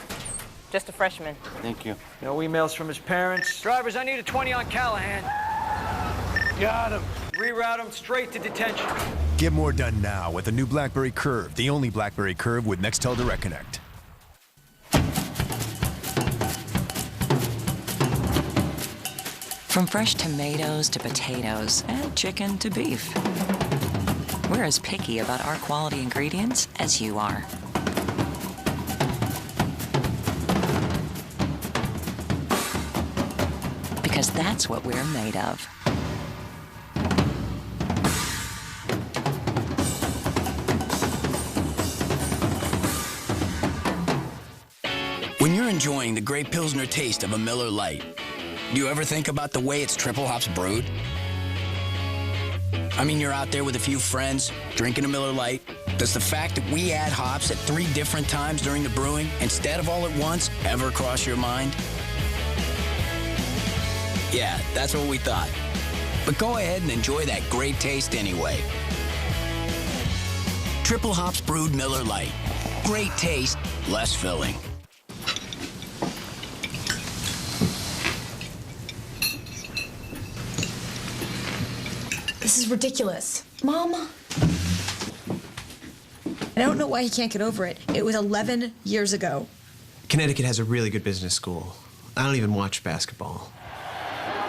Just a freshman. Thank you. No emails from his parents. Drivers, I need a 20 on Callahan. Got him. Reroute him straight to detention. Get more done now with the new BlackBerry Curve, the only BlackBerry Curve with Nextel Direct Connect. From fresh tomatoes to potatoes and chicken to beef. We're as picky about our quality ingredients as you are. Because that's what we're made of. When you're enjoying the great Pilsner taste of a Miller Lite, do you ever think about the way it's triple hops brewed? I mean, you're out there with a few friends, drinking a Miller Lite. Does the fact that we add hops at 3 different times during the brewing, instead of all at once, ever cross your mind? Yeah, that's what we thought. But go ahead and enjoy that great taste anyway. Triple hops brewed Miller Lite. Great taste, less filling. This is ridiculous. Mom? I don't know why he can't get over it. It was 11 years ago. Connecticut has a really good business school. I don't even watch basketball.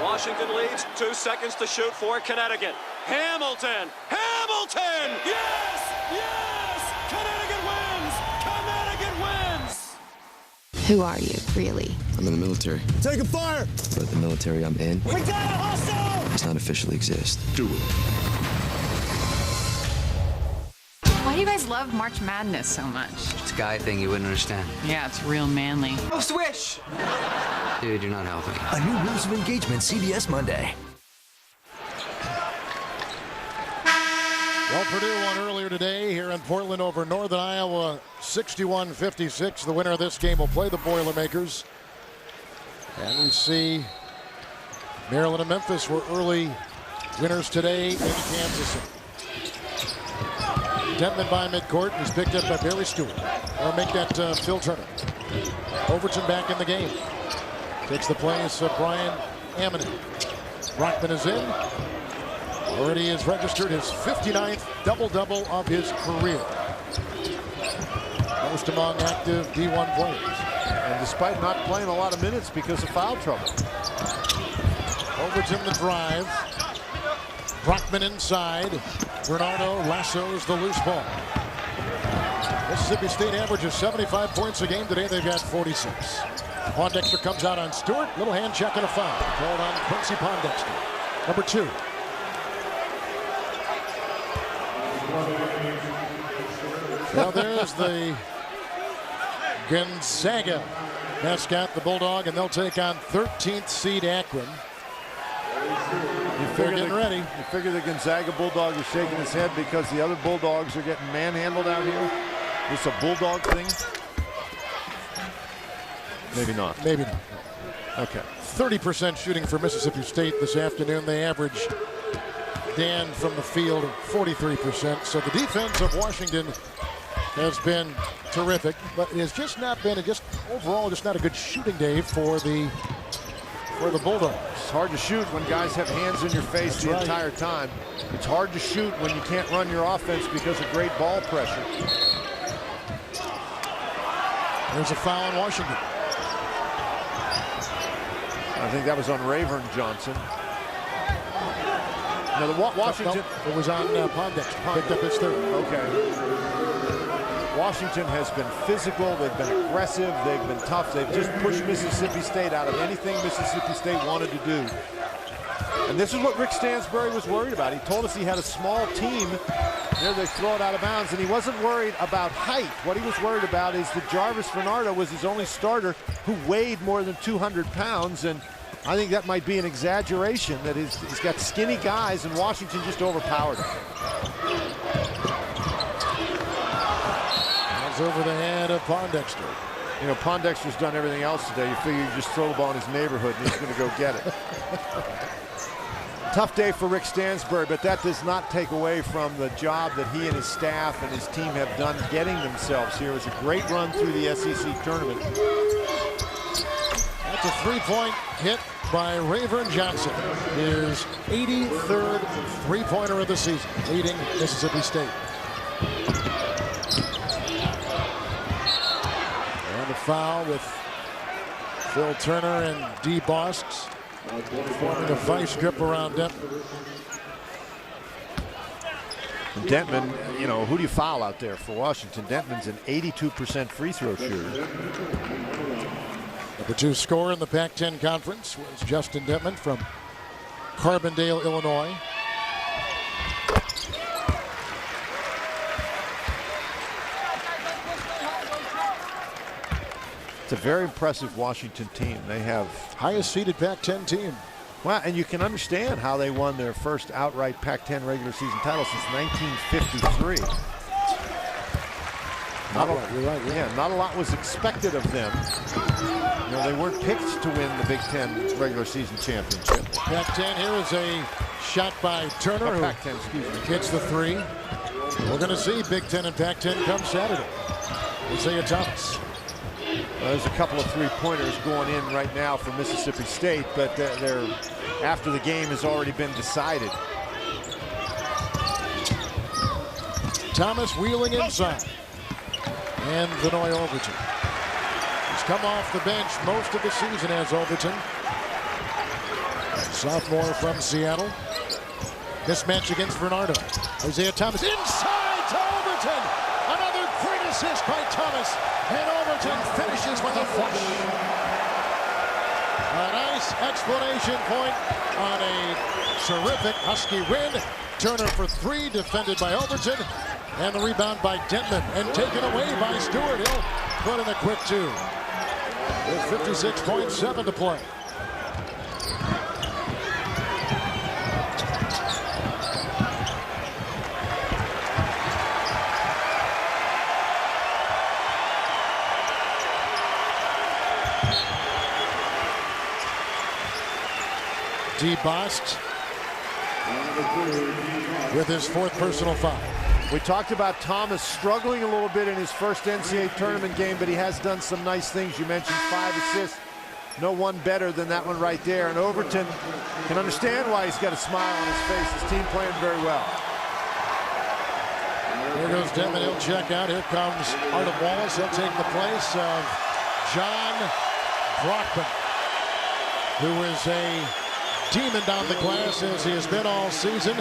Washington leads, 2 seconds to shoot for Connecticut. Hamilton! Hamilton! Yes! Yes! Connecticut wins! Connecticut wins! Who are you, really? I'm in the military. Taking fire! But the military I'm in We got a hostile! does not officially exist. Do it. Why do you guys love March Madness so much? It's a guy thing you wouldn't understand. Yeah, it's real manly. Oh, swish! Dude, you're not helping. A new Rules of Engagement, CBS Monday. Well, Purdue won earlier today here in Portland over Northern Iowa, 61-56. The winner of this game will play the Boilermakers. And we see Maryland and Memphis were early winners today in Kansas City. Denman by midcourt. He's picked up by Barry Stewart. Or make that Phil Turner. Overton back in the game. Takes the place of Brian Ammon. Brockman is in. Already has registered his 59th double-double of his career. Most among active D1 players. And despite not playing a lot of minutes because of foul trouble. Overton the drive. Brockman inside. Bernardo lassos the loose ball. Mississippi State averages 75 points a game. Today they've got 46. Pondexter comes out on Stewart. Little hand check and a foul. Called on Quincy Pondexter. Number 2. Now there's the Gonzaga mascot, the Bulldog, and they'll take on 13th seed Akron. They're getting ready. You figure the Gonzaga Bulldog is shaking his head because the other Bulldogs are getting manhandled out here. It's a Bulldog thing? Maybe not. Maybe not. Okay. 30% shooting for Mississippi State this afternoon. They average Dan from the field, 43%. So the defense of Washington has been terrific, but it has just not been overall just not a good shooting day for the Bulldogs. It's hard to shoot when guys have hands in your face the entire time. It's hard to shoot when you can't run your offense because of great ball pressure. There's a foul on Washington. I think that was on Rayburn Johnson. No, the Washington. No, it was on Pondexter. Picked up his third. Okay. Washington has been physical. They've been aggressive. They've been tough. They've just pushed Mississippi State out of anything Mississippi State wanted to do. And this is what Rick Stansbury was worried about. He told us he had a small team. There they throw it out of bounds, and he wasn't worried about height. What he was worried about is that Jarvis Bernardo was his only starter who weighed more than 200 pounds, and I think that might be an exaggeration, that he's got skinny guys, and Washington just overpowered him. That's over the head of Pondexter. You know, Pondexter's done everything else today. You figure you just throw the ball in his neighborhood, and he's going to go get it. Tough day for Rick Stansbury, but that does not take away from the job that he and his staff and his team have done getting themselves here. It was a great run through the SEC tournament. That's a three-point hit by Rayburn Johnson, his 83rd three-pointer of the season, leading Mississippi State. And a foul with Phil Turner and D. Bosks forming a vice grip around Denton. Denton, you know, who do you foul out there for Washington? Denton's an 82% free throw shooter. Number 2 scorer in the Pac-10 Conference was Justin Denton from Carbondale, Illinois. It's a very impressive Washington team. They have highest seeded Pac-10 team. Well, and you can understand how they won their first outright Pac-10 regular season title since 1953. You're right. Yeah, not a lot was expected of them. You know, they weren't picked to win the Big Ten regular season championship. Pac-10 here is a shot by Turner. Pac-10, excuse me. Hits the three. We're going to see Big Ten and Pac-10 come Saturday. Isaiah Thomas. Well, there's a couple of three-pointers going in right now for Mississippi State, but they're after the game has already been decided. Thomas wheeling inside. And Vinoy Overton. He's come off the bench most of the season as Overton. Sophomore from Seattle. Mismatch against Bernardo. Isaiah Thomas inside to Overton. Another great assist by Thomas. And Overton finishes with a flush. A nice explanation point on a terrific Husky win. Turner for three, defended by Overton. And the rebound by Denton, and taken away by Stewart. He'll put in a quick two. With 56.7 to play. D. Bosks with his fourth personal foul. We talked about Thomas struggling a little bit in his first NCAA tournament game, but he has done some nice things. You mentioned 5 assists. No one better than that one right there. And Overton can understand why he's got a smile on his face. His team playing very well. Here goes Denton. He'll check out. Here comes Artem Wallace. He'll take the place of John Brockman, who is a demon down the glass as he has been all season.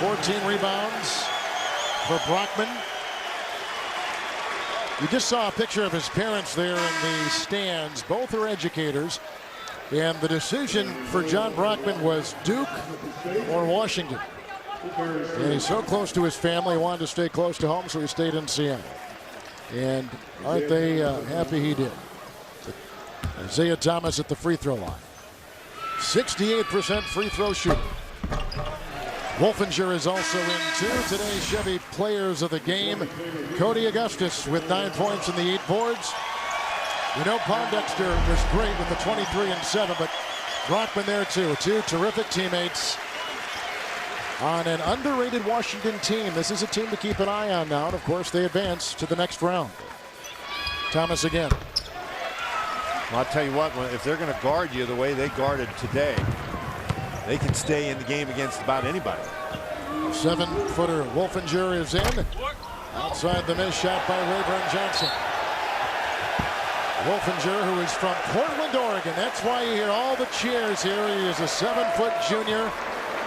14 rebounds for Brockman. You just saw a picture of his parents there in the stands. Both are educators. And the decision for John Brockman was Duke or Washington. And he's so close to his family, he wanted to stay close to home, so he stayed in Seattle. And aren't they happy he did? Isaiah Thomas at the free throw line. 68% free throw shooting. Wolfinger is also in too. Today's Chevy players of the game. Cody Augustus with 9 points in the 8 boards. You know, Pondexter was great with the 23 and 7, but Brockman there too. Two terrific teammates. on an underrated Washington team. This is a team to keep an eye on now, and of course they advance to the next round. Thomas again. Well, I'll tell you what, if they're going to guard you the way they guarded today, they can stay in the game against about anybody. 7-footer Wolfinger is in. Outside the miss shot by Rayburn Johnson. Wolfinger, who is from Portland, Oregon. That's why you hear all the cheers here. He is a 7-foot junior.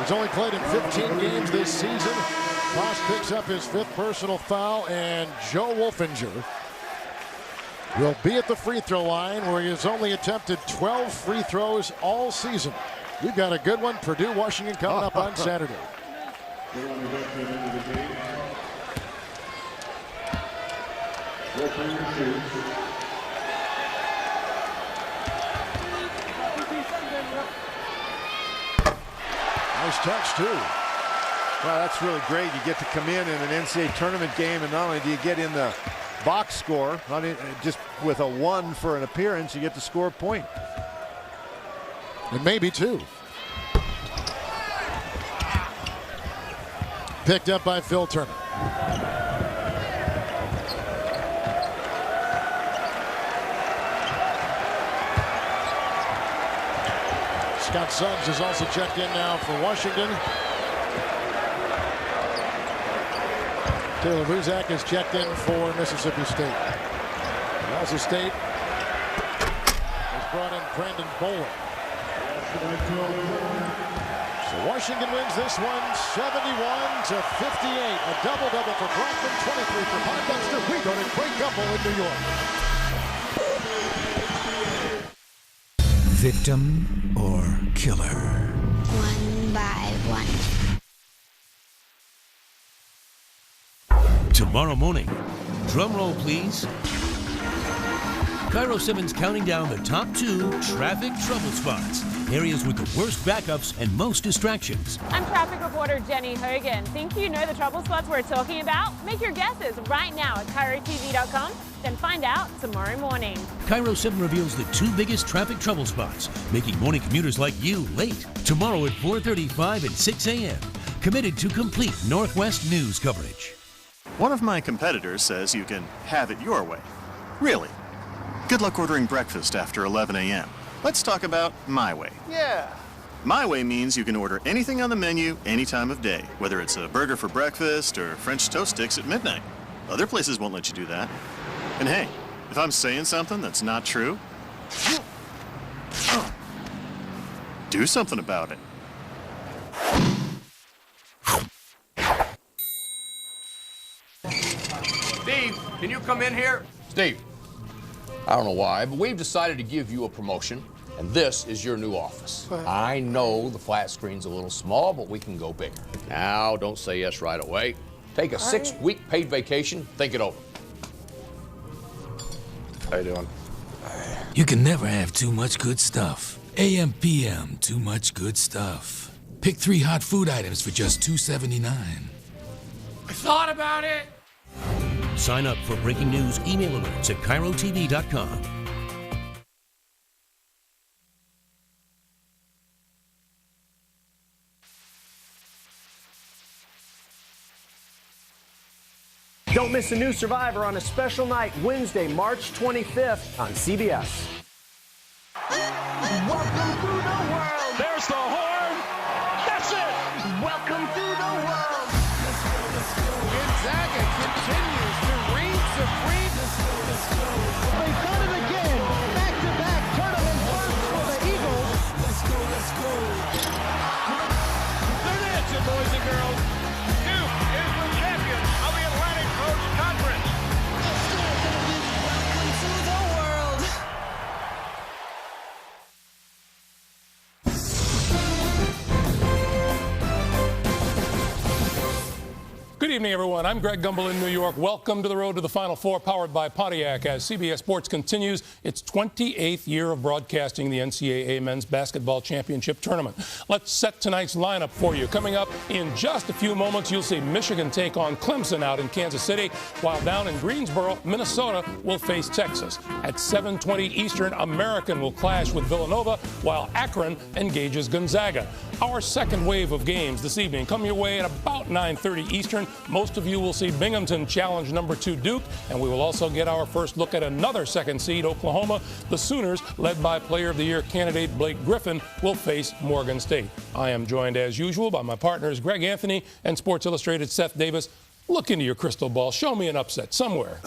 He's only played in 15 games this season. Cross picks up his 5th personal foul, and Joe Wolfinger will be at the free throw line, where he has only attempted 12 free throws all season. We've got a good one. Purdue, Washington coming up on Saturday. Nice touch, too. Well, that's really great. You get to come in an NCAA tournament game, and not only do you get in the box score, just with a 1 for an appearance, you get to score a point. And maybe 2. Picked up by Phil Turner. Scott Suggs is also checked in now for Washington. Taylor Buzak is checked in for Mississippi State. Kansas State has brought in Brandon Bowen. So Washington wins this one 71-58. A double-double for Brockman, 23 for Poindexter. We go to Greg Gumbel in New York. Victim or killer? One by one. Tomorrow morning, drum roll please. Cairo Simmons counting down the top 2 traffic trouble spots. Areas with the worst backups and most distractions. I'm traffic reporter Jenny Hogan. Think you know the trouble spots we're talking about? Make your guesses right now at CairoTV.com. Then find out tomorrow morning. Cairo 7 reveals the 2 biggest traffic trouble spots, making morning commuters like you late. Tomorrow at 4:35 and 6 a.m. Committed to complete Northwest news coverage. One of my competitors says you can have it your way. Really? Good luck ordering breakfast after 11 a.m. Let's talk about my way. Yeah. My way means you can order anything on the menu any time of day, whether it's a burger for breakfast or French toast sticks at midnight. Other places won't let you do that. And hey, if I'm saying something that's not true, do something about it. Steve, can you come in here? Steve, I don't know why, but we've decided to give you a promotion, and this is your new office. I know the flat screen's a little small, but we can go bigger. Now, don't say yes right away. Take a 6-week paid vacation, think it over. How you doing? You can never have too much good stuff. AM, PM, too much good stuff. Pick 3 hot food items for just $2.79. I thought about it. Sign up for breaking news email alerts at CairoTV.com. Don't miss a new Survivor on a special night, Wednesday, March 25th on CBS. Welcome to the world. There's the horn. That's it. Welcome to the world. Gonzaga continues to reign supreme. They've done it again. Back-to-back tournament first for the Eagles. Let's go. They're dancing, boys and girls. Duke is the champion of the Atlantic Coast Conference. Welcome to the world. Good evening, everyone. I'm Greg Gumbel in New York. Welcome to the Road to the Final Four, powered by Pontiac, as CBS Sports continues its 28th year of broadcasting the NCAA Men's Basketball Championship Tournament. Let's set tonight's lineup for you. Coming up in just a few moments, you'll see Michigan take on Clemson out in Kansas City, while down in Greensboro, Minnesota will face Texas. At 7:20 Eastern, American will clash with Villanova, while Akron engages Gonzaga. our second wave of games this evening come your way at about 9:30 Eastern. Most of you will see Binghamton challenge number 2 Duke, and we will also get our first look at another second seed, Oklahoma. The Sooners, led by Player of the Year candidate Blake Griffin, will face Morgan State. I am joined, as usual, by my partners Greg Anthony and Sports Illustrated Seth Davis. Look into your crystal ball. Show me an upset somewhere.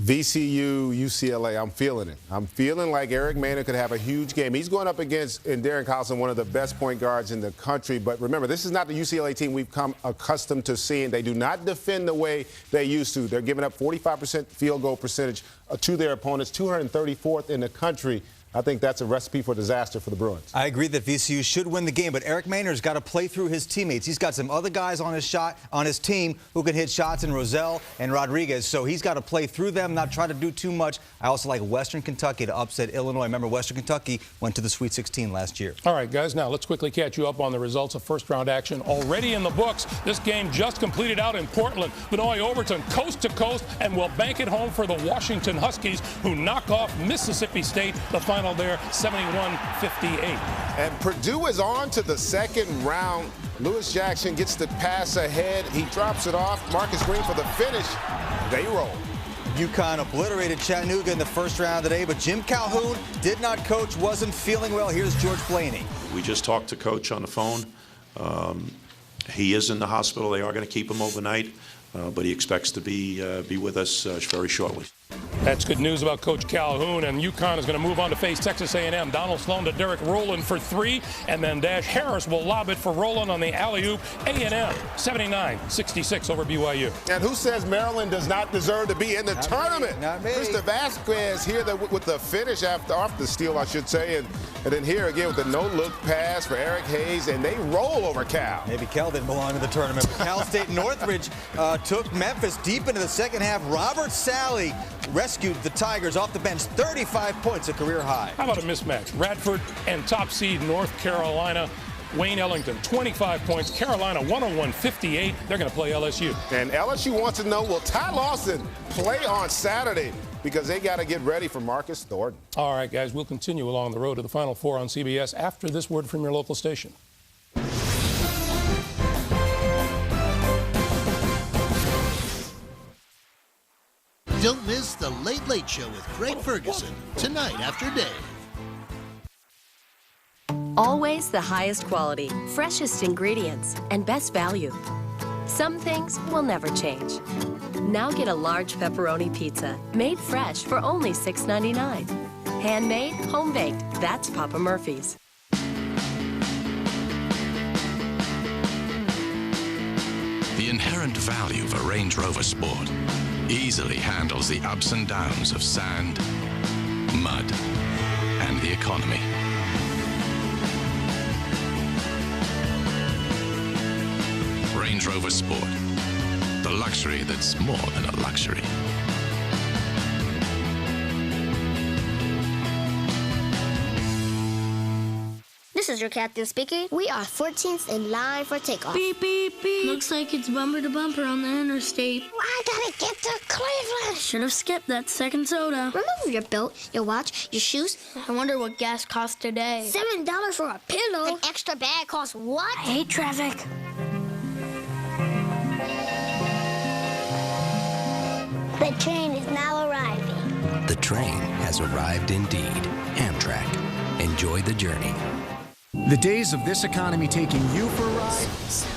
VCU, UCLA, I'm feeling it. I'm feeling like Eric Maynard could have a huge game. He's going up against Darren Collison, one of the best point guards in the country. But remember, this is not the UCLA team we've come accustomed to seeing. They do not defend the way they used to. They're giving up 45% field goal percentage to their opponents, 234th in the country. I think that's a recipe for disaster for the Bruins. I agree that VCU should win the game, but Eric Maynard's got to play through his teammates. He's got some other guys on his team who can hit shots in Roselle and Rodriguez, so he's got to play through them, not try to do too much. I also like Western Kentucky to upset Illinois. Remember, Western Kentucky went to the Sweet 16 last year. All right, guys, now let's quickly catch you up on the results of first-round action already in the books. This game just completed out in Portland. Benoit Overton coast to coast and will bank it home for the Washington Huskies, who knock off Mississippi State. The final there, 71-58. And Purdue is on to the second round. Lewis Jackson gets the pass ahead. He drops it off. Marcus Green for the finish. They roll. UConn obliterated Chattanooga in the first round today, but Jim Calhoun did not coach, wasn't feeling well. Here's George Blaney. We just talked to Coach on the phone. He is in the hospital. They are going to keep him overnight, but he expects to be with us very shortly. That's good news about Coach Calhoun, and UConn is going to move on to face Texas A&M. Donald Sloan to Derek Rowland for 3, and then Dash Harris will lob it for Rowland on the alley-oop. A&M 79-66 over BYU. And who says Maryland does not deserve to be in the tournament? Not me. Mr. Vasquez here with the finish off the steal, I should say, and then here again with the no-look pass for Eric Hayes, and they roll over Cal. Maybe Cal didn't belong in the tournament. Cal State Northridge took Memphis deep into the second half. Robert Sally rescued the Tigers off the bench, 35 points, a career high. How about a mismatch? Radford and top seed North Carolina, Wayne Ellington, 25 points. Carolina 101-58. They're going to play LSU. And LSU wants to know, will Ty Lawson play on Saturday? Because they got to get ready for Marcus Thornton. All right, guys, we'll continue along the road to the Final Four on CBS after this word from your local station. Don't miss The Late Late Show with Greg Ferguson tonight after Dave. Always the highest quality, freshest ingredients, and best value. Some things will never change. Now get a large pepperoni pizza, made fresh for only $6.99. Handmade, home-baked, that's Papa Murphy's. The inherent value of a Range Rover Sport easily handles the ups and downs of sand, mud, and the economy. Range Rover Sport, the luxury that's more than a luxury. This is your captain speaking. We are 14th in line for takeoff. Beep, beep, beep. Looks like it's bumper to bumper on the interstate. I gotta get to Cleveland. Should have skipped that second soda. Remember your belt, your watch, your shoes. I wonder what gas costs today. $7 for a pillow. An extra bag costs what? I hate traffic. The train is now arriving. The train has arrived indeed. Amtrak. Enjoy the journey. The days of this economy taking you for a ride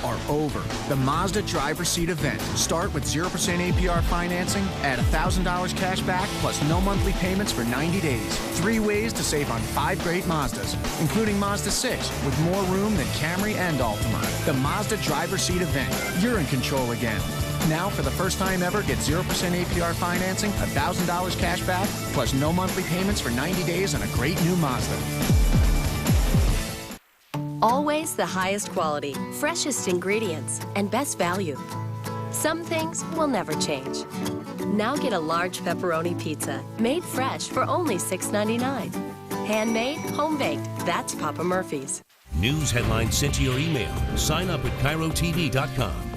are over. The Mazda Driver Seat event. Start with 0% APR financing, add $1,000 cash back, plus no monthly payments for 90 days. 3 ways to save on 5 great Mazdas, including Mazda 6, with more room than Camry and Altima. The Mazda Driver Seat event. You're in control again. Now, for the first time ever, get 0% APR financing, $1,000 cash back, plus no monthly payments for 90 days on a great new Mazda. Always the highest quality, freshest ingredients, and best value. Some things will never change. Now get a large pepperoni pizza, made fresh for only $6.99. Handmade, home-baked, that's Papa Murphy's. News headlines sent to your email. Sign up at KairoTV.com.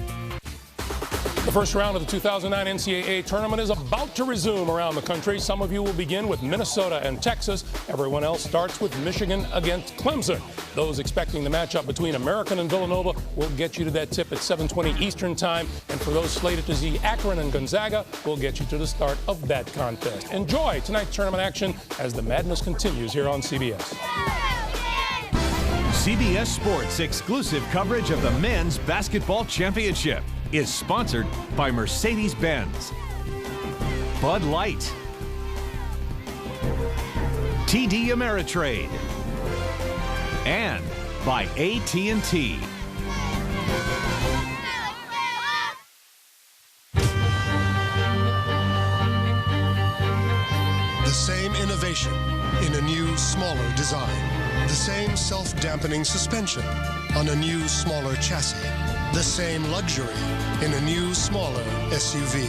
The first round of the 2009 NCAA tournament is about to resume around the country. Some of you will begin with Minnesota and Texas. Everyone else starts with Michigan against Clemson. Those expecting the matchup between American and Villanova will get you to that tip at 7:20 Eastern Time. And for those slated to see Akron and Gonzaga, we'll get you to the start of that contest. Enjoy tonight's tournament action as the madness continues here on CBS. CBS Sports exclusive coverage of the Men's Basketball Championship is sponsored by Mercedes-Benz, Bud Light, TD Ameritrade, and by AT&T. The same innovation in a new, smaller design. The same self-dampening suspension on a new, smaller chassis. The same luxury in a new, smaller SUV.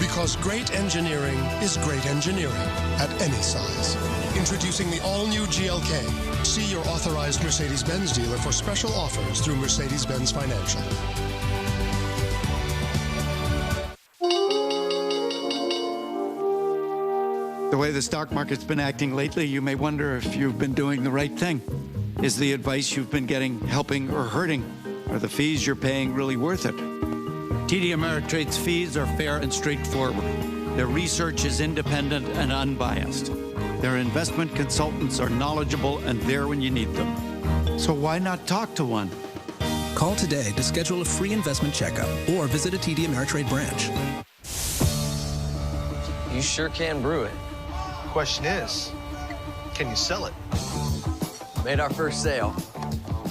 Because great engineering is great engineering at any size. Introducing the all-new GLK. See your authorized Mercedes-Benz dealer for special offers through Mercedes-Benz Financial. The way the stock market's been acting lately, you may wonder if you've been doing the right thing. Is the advice you've been getting helping or hurting? Are the fees you're paying really worth it? TD Ameritrade's fees are fair and straightforward. Their research is independent and unbiased. Their investment consultants are knowledgeable and there when you need them. So why not talk to one? Call today to schedule a free investment checkup or visit a TD Ameritrade branch. You sure can brew it. Question is, can you sell it? Made our first sale.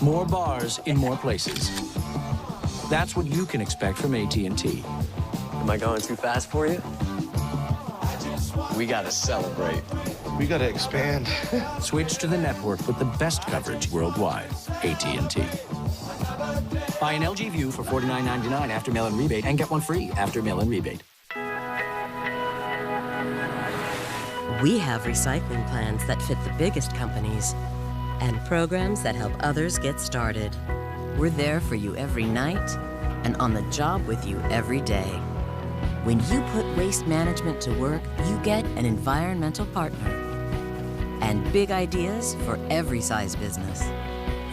More bars in more places. That's what you can expect from AT&T. Am I going too fast for you? We gotta celebrate. We gotta expand. Switch to the network with the best coverage worldwide. AT&T. Buy an LG View for $49.99 after mail-in rebate and get one free after mail-in rebate. We have recycling plans that fit the biggest companies and programs that help others get started. We're there for you every night and on the job with you every day. When you put waste management to work, you get an environmental partner. And big ideas for every size business.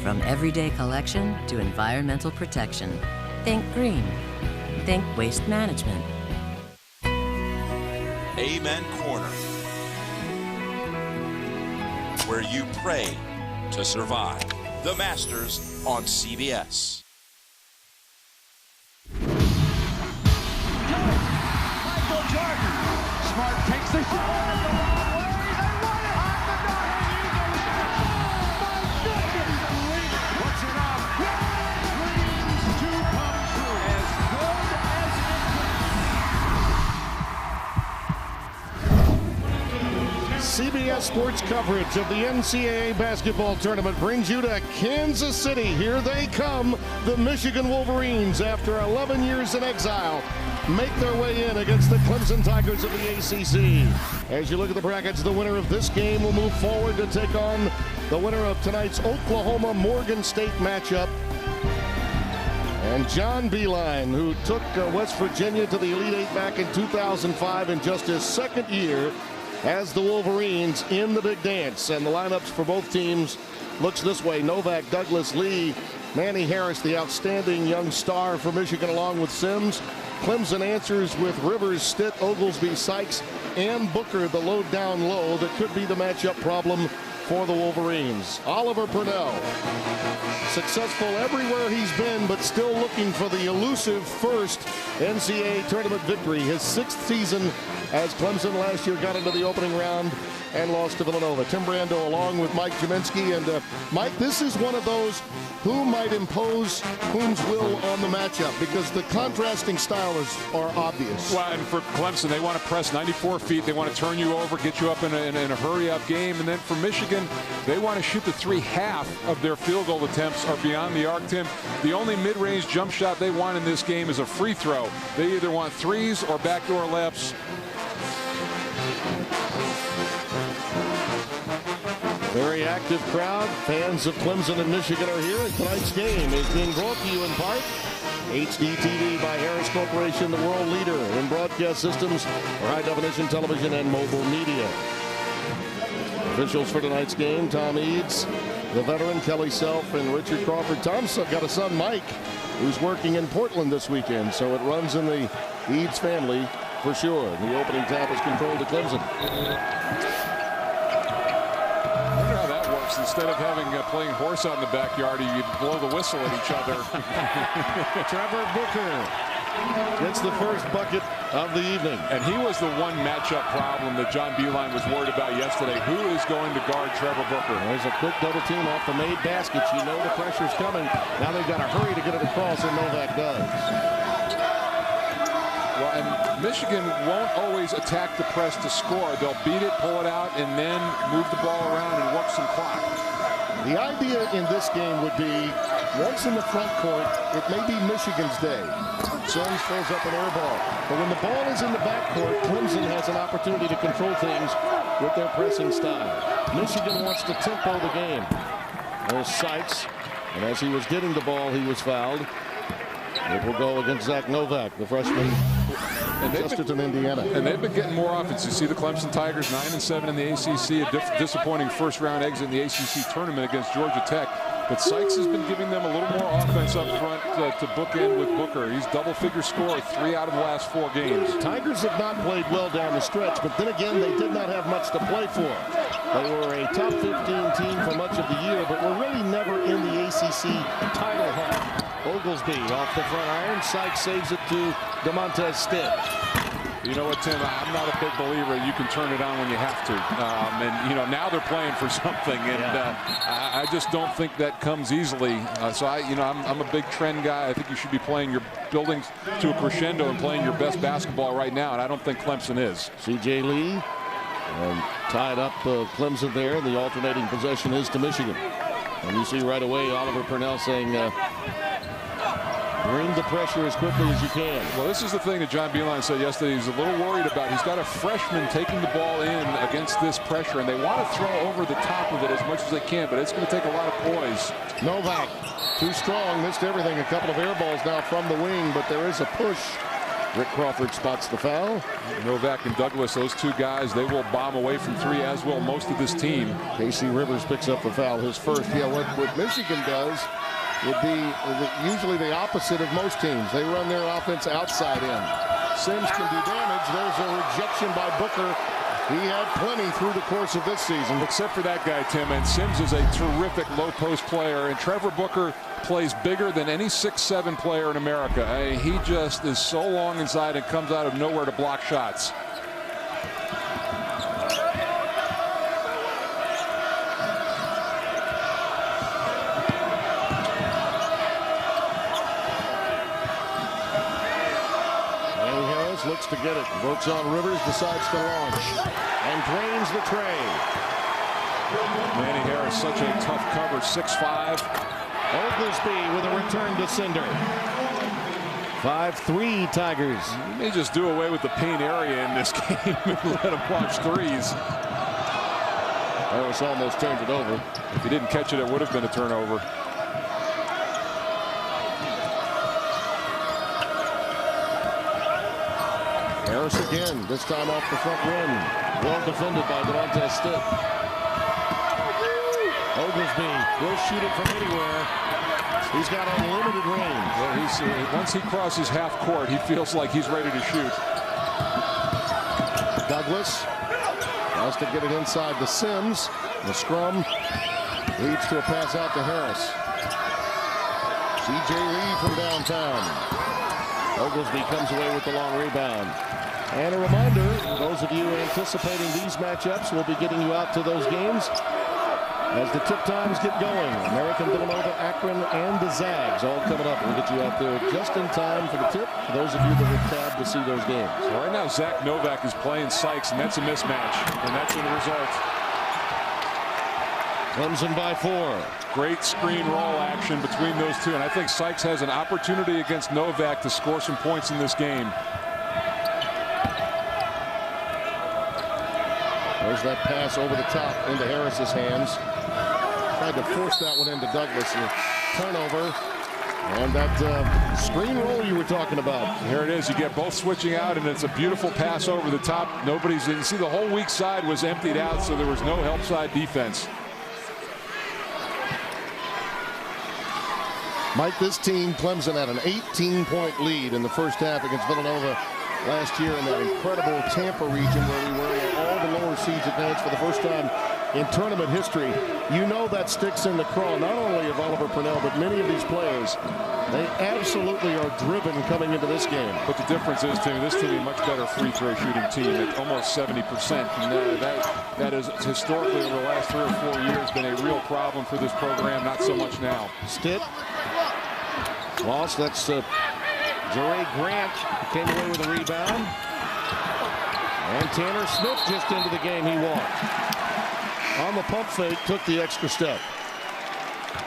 From everyday collection to environmental protection. Think green. Think waste management. Amen Corner, where you pray to survive. The Masters on CBS. Michael Jordan. Smart takes the shot. What's it up? Dreams to come true. As good as it CBS Sports coverage of the NCAA basketball tournament brings you to Kansas City. Here they come, the Michigan Wolverines, after 11 years in exile, make their way in against the Clemson Tigers of the ACC. As you look at the brackets, the winner of this game will move forward to take on the winner of tonight's Oklahoma-Morgan State matchup. And John D.Lang, who took West Virginia to the Elite Eight back in 2005 in just his second year as the Wolverines in the big dance. And the lineups for both teams looks this way. Novak, Douglas, Lee, Manny Harris, the outstanding young star for Michigan, along with Sims. Clemson answers with Rivers, Stitt, Oglesby, Sykes, and Booker, the low down low that could be the matchup problem for the Wolverines. Oliver Purnell, successful everywhere he's been, but still looking for the elusive first NCAA tournament victory. His sixth season as Clemson last year got into the opening round and lost to Villanova. Tim Brando along with Mike Jaminski. And Mike, this is one of those who might impose whom's will on the matchup, because the contrasting styles are obvious. Well, and for Clemson, they want to press 94 feet. They want to turn you over, get you up in a hurry-up game. And then for Michigan, they want to shoot the three. Half of their field goal attempts are beyond the arc, Tim. The only mid-range jump shot they want in this game is a free throw. They either want threes or backdoor layups. Very active crowd. Fans of Clemson and Michigan are here. And tonight's game is being brought to you in part HDTV by Harris Corporation, the world leader in broadcast systems for high-definition television and mobile media. Officials for tonight's game, Tom Eads, the veteran, Kelly Self, and Richard Crawford. Tom's got a son, Mike, who's working in Portland this weekend, so it runs in the Eads family for sure. The opening tap is controlled to Clemson. Instead of having playing horse out in the backyard, you'd blow the whistle at each other. Trevor Booker gets the first bucket of the evening. And he was the one matchup problem that John D.Lang was worried about yesterday. Who is going to guard Trevor Booker? There's a quick double team off the made baskets. You know the pressure's coming. Now they've got to hurry to get it across, and Novak does. Well, and Michigan won't always attack the press to score. They'll beat it, pull it out, and then move the ball around and work some clock. The idea in this game would be, once in the front court, it may be Michigan's day. Sims throws up an air ball. But when the ball is in the back court, Clemson has an opportunity to control things with their pressing style. Michigan wants to tempo the game. There's Sykes, and as he was getting the ball, he was fouled. It will go against Zach Novak, the freshman, Chesterton, Indiana. And they've been getting more offense. You see the Clemson Tigers 9-7 in the ACC, a disappointing first-round exit in the ACC tournament against Georgia Tech. But Sykes has been giving them a little more offense up front to bookend with Booker. He's double-figure score 3 out of the last 4 games. Tigers have not played well down the stretch, but then again, they did not have much to play for. They were a top 15 team for much of the year, but were really never in the ACC title hunt. Oglesby off the front iron. Sykes saves it to DeMontez Stitt. You know what, Tim? I'm not a big believer you can turn it on when you have to. And, you know, now they're playing for something. And I just don't think that comes easily. I'm a big trend guy. I think you should be playing your building to a crescendo and playing your best basketball right now. And I don't think Clemson is. C.J. Lee tied up Clemson there. The alternating possession is to Michigan. And you see right away Oliver Purnell saying, bring the pressure as quickly as you can. Well, this is the thing that John D.Lang said yesterday he's a little worried about. He's got a freshman taking the ball in against this pressure, and they want to throw over the top of it as much as they can, but it's going to take a lot of poise. Novak, too strong, missed everything. A couple of air balls now from the wing, but there is a push. Rick Crawford spots the foul. Novak and Douglas, those two guys, they will bomb away from 3 as well most of this team. Casey Rivers picks up the foul, his first. Yeah, what Michigan does would be usually the opposite of most teams. They run their offense outside in. Sims can do damage. There's a rejection by Booker. He had plenty through the course of this season. Except for that guy, Tim. And Sims is a terrific low-post player. And Trevor Booker plays bigger than any 6'7" player in America. He just is so long inside and comes out of nowhere to block shots. Looks to get it, works on Rivers, decides to launch, and drains the tray. Manny Harris, such a tough cover, 6'5". Oglesby with a return to Cinder. 5-3 Tigers. You may just do away with the paint area in this game and let them launch threes. Harris almost turned it over. If he didn't catch it, it would have been a turnover. Harris again, this time off the front rim. Well defended by DeMontez Stitt. Oglesby will shoot it from anywhere. He's got unlimited range. Well, once he crosses half court, he feels like he's ready to shoot. Douglas has to get it inside to Sims. The scrum leads to a pass out to Harris. C.J. Lee from downtown. Oglesby comes away with the long rebound. And a reminder, those of you anticipating these matchups, we'll be getting you out to those games as the tip times get going. American, Villanova, Akron, and the Zags all coming up. We'll get you out there just in time for the tip, for those of you that are tabbed to see those games. So right now, Zach Novak is playing Sykes, and that's a mismatch, and that's the result. Clemson by 4. Great screen roll action between those two, and I think Sykes has an opportunity against Novak to score some points in this game. There's that pass over the top into Harris's hands. Tried to force that one into Douglas. And turnover And that screen roll you were talking about. Here it is. You get both switching out, and it's a beautiful pass over the top. Nobody's in. See, the whole weak side was emptied out, so there was no help side defense. Mike, this team, Clemson, had an 18-point lead in the first half against Villanova last year in that incredible Tampa region where we were all the lower seeds advanced for the first time in tournament history. You know that sticks in the craw, not only of Oliver Purnell, but many of these players. They absolutely are driven coming into this game. But the difference is, Tim, this team is a much better free throw shooting team at almost 70%. And that is historically over the last 3 or 4 years been a real problem for this program, not so much now. Stitt. Lost. That's Jeray Grant came away with a rebound. And Tanner Smith just into the game. He walked. On the pump fake, took the extra step.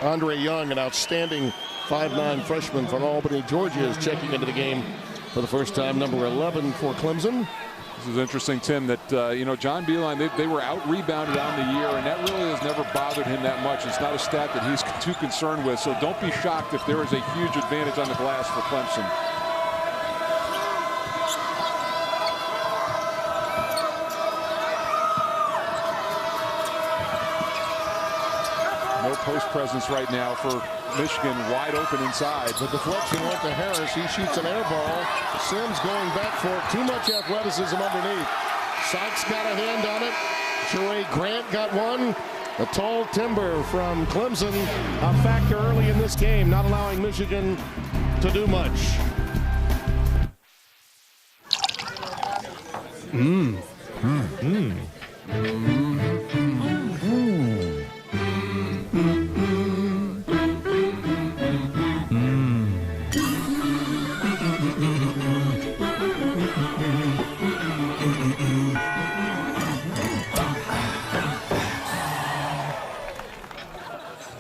Andre Young, an outstanding 5'9" freshman from Albany, Georgia, is checking into the game for the first time, number 11 for Clemson. This is interesting, Tim, that, you know, John Beilein, they were out-rebounded on the year, and that really has never bothered him that much. It's not a stat that he's too concerned with, so don't be shocked if there is a huge advantage on the glass for Clemson. No post presence right now for Michigan, wide open inside. The deflection went to Harris. He shoots an air ball. Sims going back for it. Too much athleticism underneath. Sykes got a hand on it. Jeray Grant got one. The tall timber from Clemson, a factor early in this game, not allowing Michigan to do much.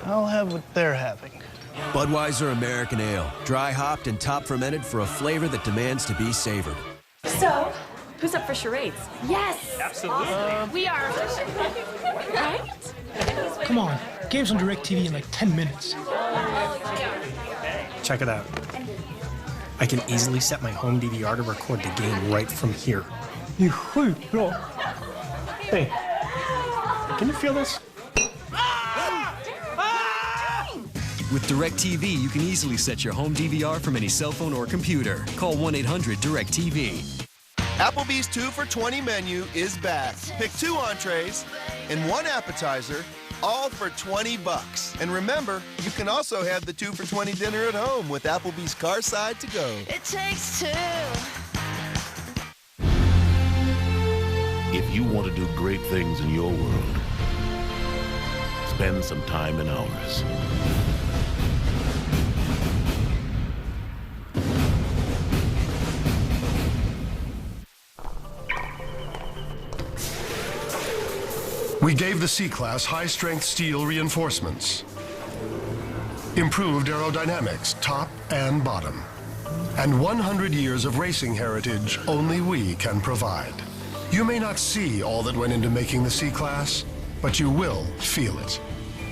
I'll have what they're having. Budweiser American Ale, dry hopped and top fermented for a flavor that demands to be savored. So, who's up for charades? Yes! Absolutely. We are. Right? Come on. Game's on DirecTV in like 10 minutes. Check it out. I can easily set my home DVR to record the game right from here. Bro. Hey, can you feel this? With DirecTV, you can easily set your home DVR from any cell phone or computer. Call 1-800-DirecTV. Applebee's 2 for $20 menu is back. Pick 2 entrees and 1 appetizer, all for $20. And remember, you can also have the 2 for $20 dinner at home with Applebee's Carside to go. It takes 2. If you want to do great things in your world, spend some time in ours. We gave the C-Class high-strength steel reinforcements, improved aerodynamics, top and bottom, and 100 years of racing heritage only we can provide. You may not see all that went into making the C-Class, but you will feel it.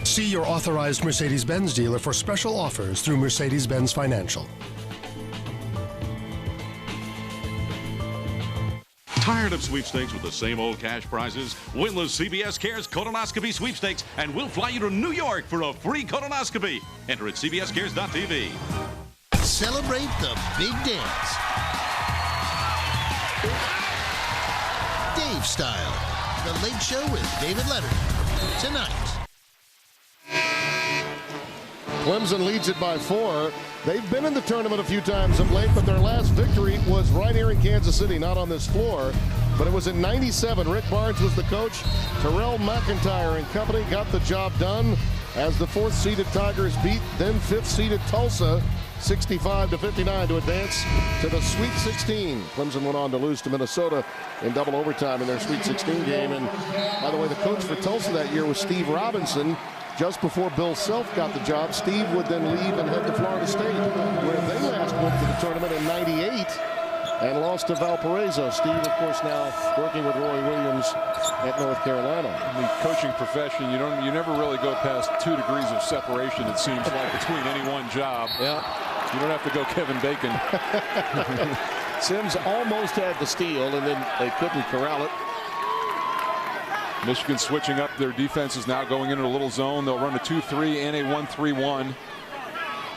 See your authorized Mercedes-Benz dealer for special offers through Mercedes-Benz Financial. Tired of sweepstakes with the same old cash prizes? Win the CBS Cares Colonoscopy Sweepstakes, and we'll fly you to New York for a free colonoscopy. Enter at cbscares.tv. Celebrate the big dance. Dave Style, The Late Show with David Letterman. Tonight. Clemson leads it by 4. They've been in the tournament a few times of late, but their last victory was right here in Kansas City, not on this floor. But it was in '97. Rick Barnes was the coach. Terrell McIntyre and company got the job done as the 4th-seeded Tigers beat then 5th-seeded Tulsa 65-59 to advance to the Sweet 16. Clemson went on to lose to Minnesota in double overtime in their Sweet 16 game. And by the way, the coach for Tulsa that year was Steve Robinson. Just before Bill Self got the job, Steve would then leave and head to Florida State, where they last went to the tournament in '98. and lost to Valparaiso. Steve, of course, now working with Roy Williams at North Carolina. In the coaching profession, you never really go past 2 degrees of separation, it seems like, between any one job. Yeah. You don't have to go Kevin Bacon. Sims almost had the steal, and then they couldn't corral it. Michigan switching up their defenses now, going into a little zone. They'll run a 2-3 and a 1-3-1.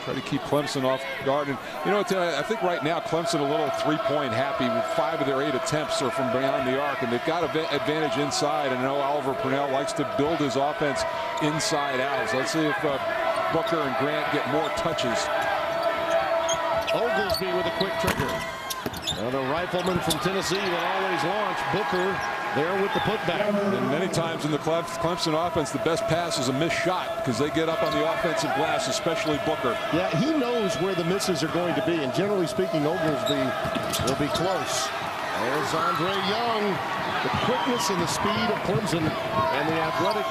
Try to keep Clemson off guard. And you know, I think right now Clemson a little 3-point happy. With 5 of their 8 attempts are from beyond the arc, and they've got an advantage inside. And I know Oliver Purnell likes to build his offense inside out. So let's see if Booker and Grant get more touches. Oglesby with a quick trigger. The rifleman from Tennessee will always launch. Booker there with the putback. And many times in the Clemson offense, the best pass is a missed shot because they get up on the offensive glass, especially Booker. Yeah, he knows where the misses are going to be, and generally speaking, Oglesby will be close. There's Andre Young. The quickness and the speed of Clemson and the athletic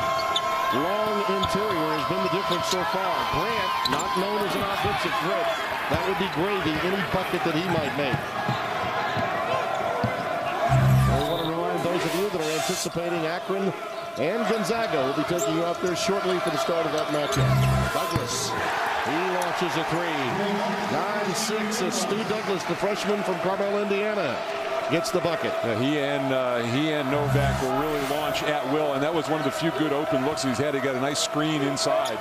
long interior has been the difference so far. Grant, not known as an offensive threat. That would be gravy, any bucket that he might make. I want to remind those of you that are anticipating Akron and Gonzaga will be taking you out there shortly for the start of that matchup. Douglas, he launches a 3. 9-6 as Stu Douglas, the freshman from Carmel, Indiana, gets the bucket. Yeah, he and Novak will really launch at will, and that was one of the few good open looks he's had. He got a nice screen inside.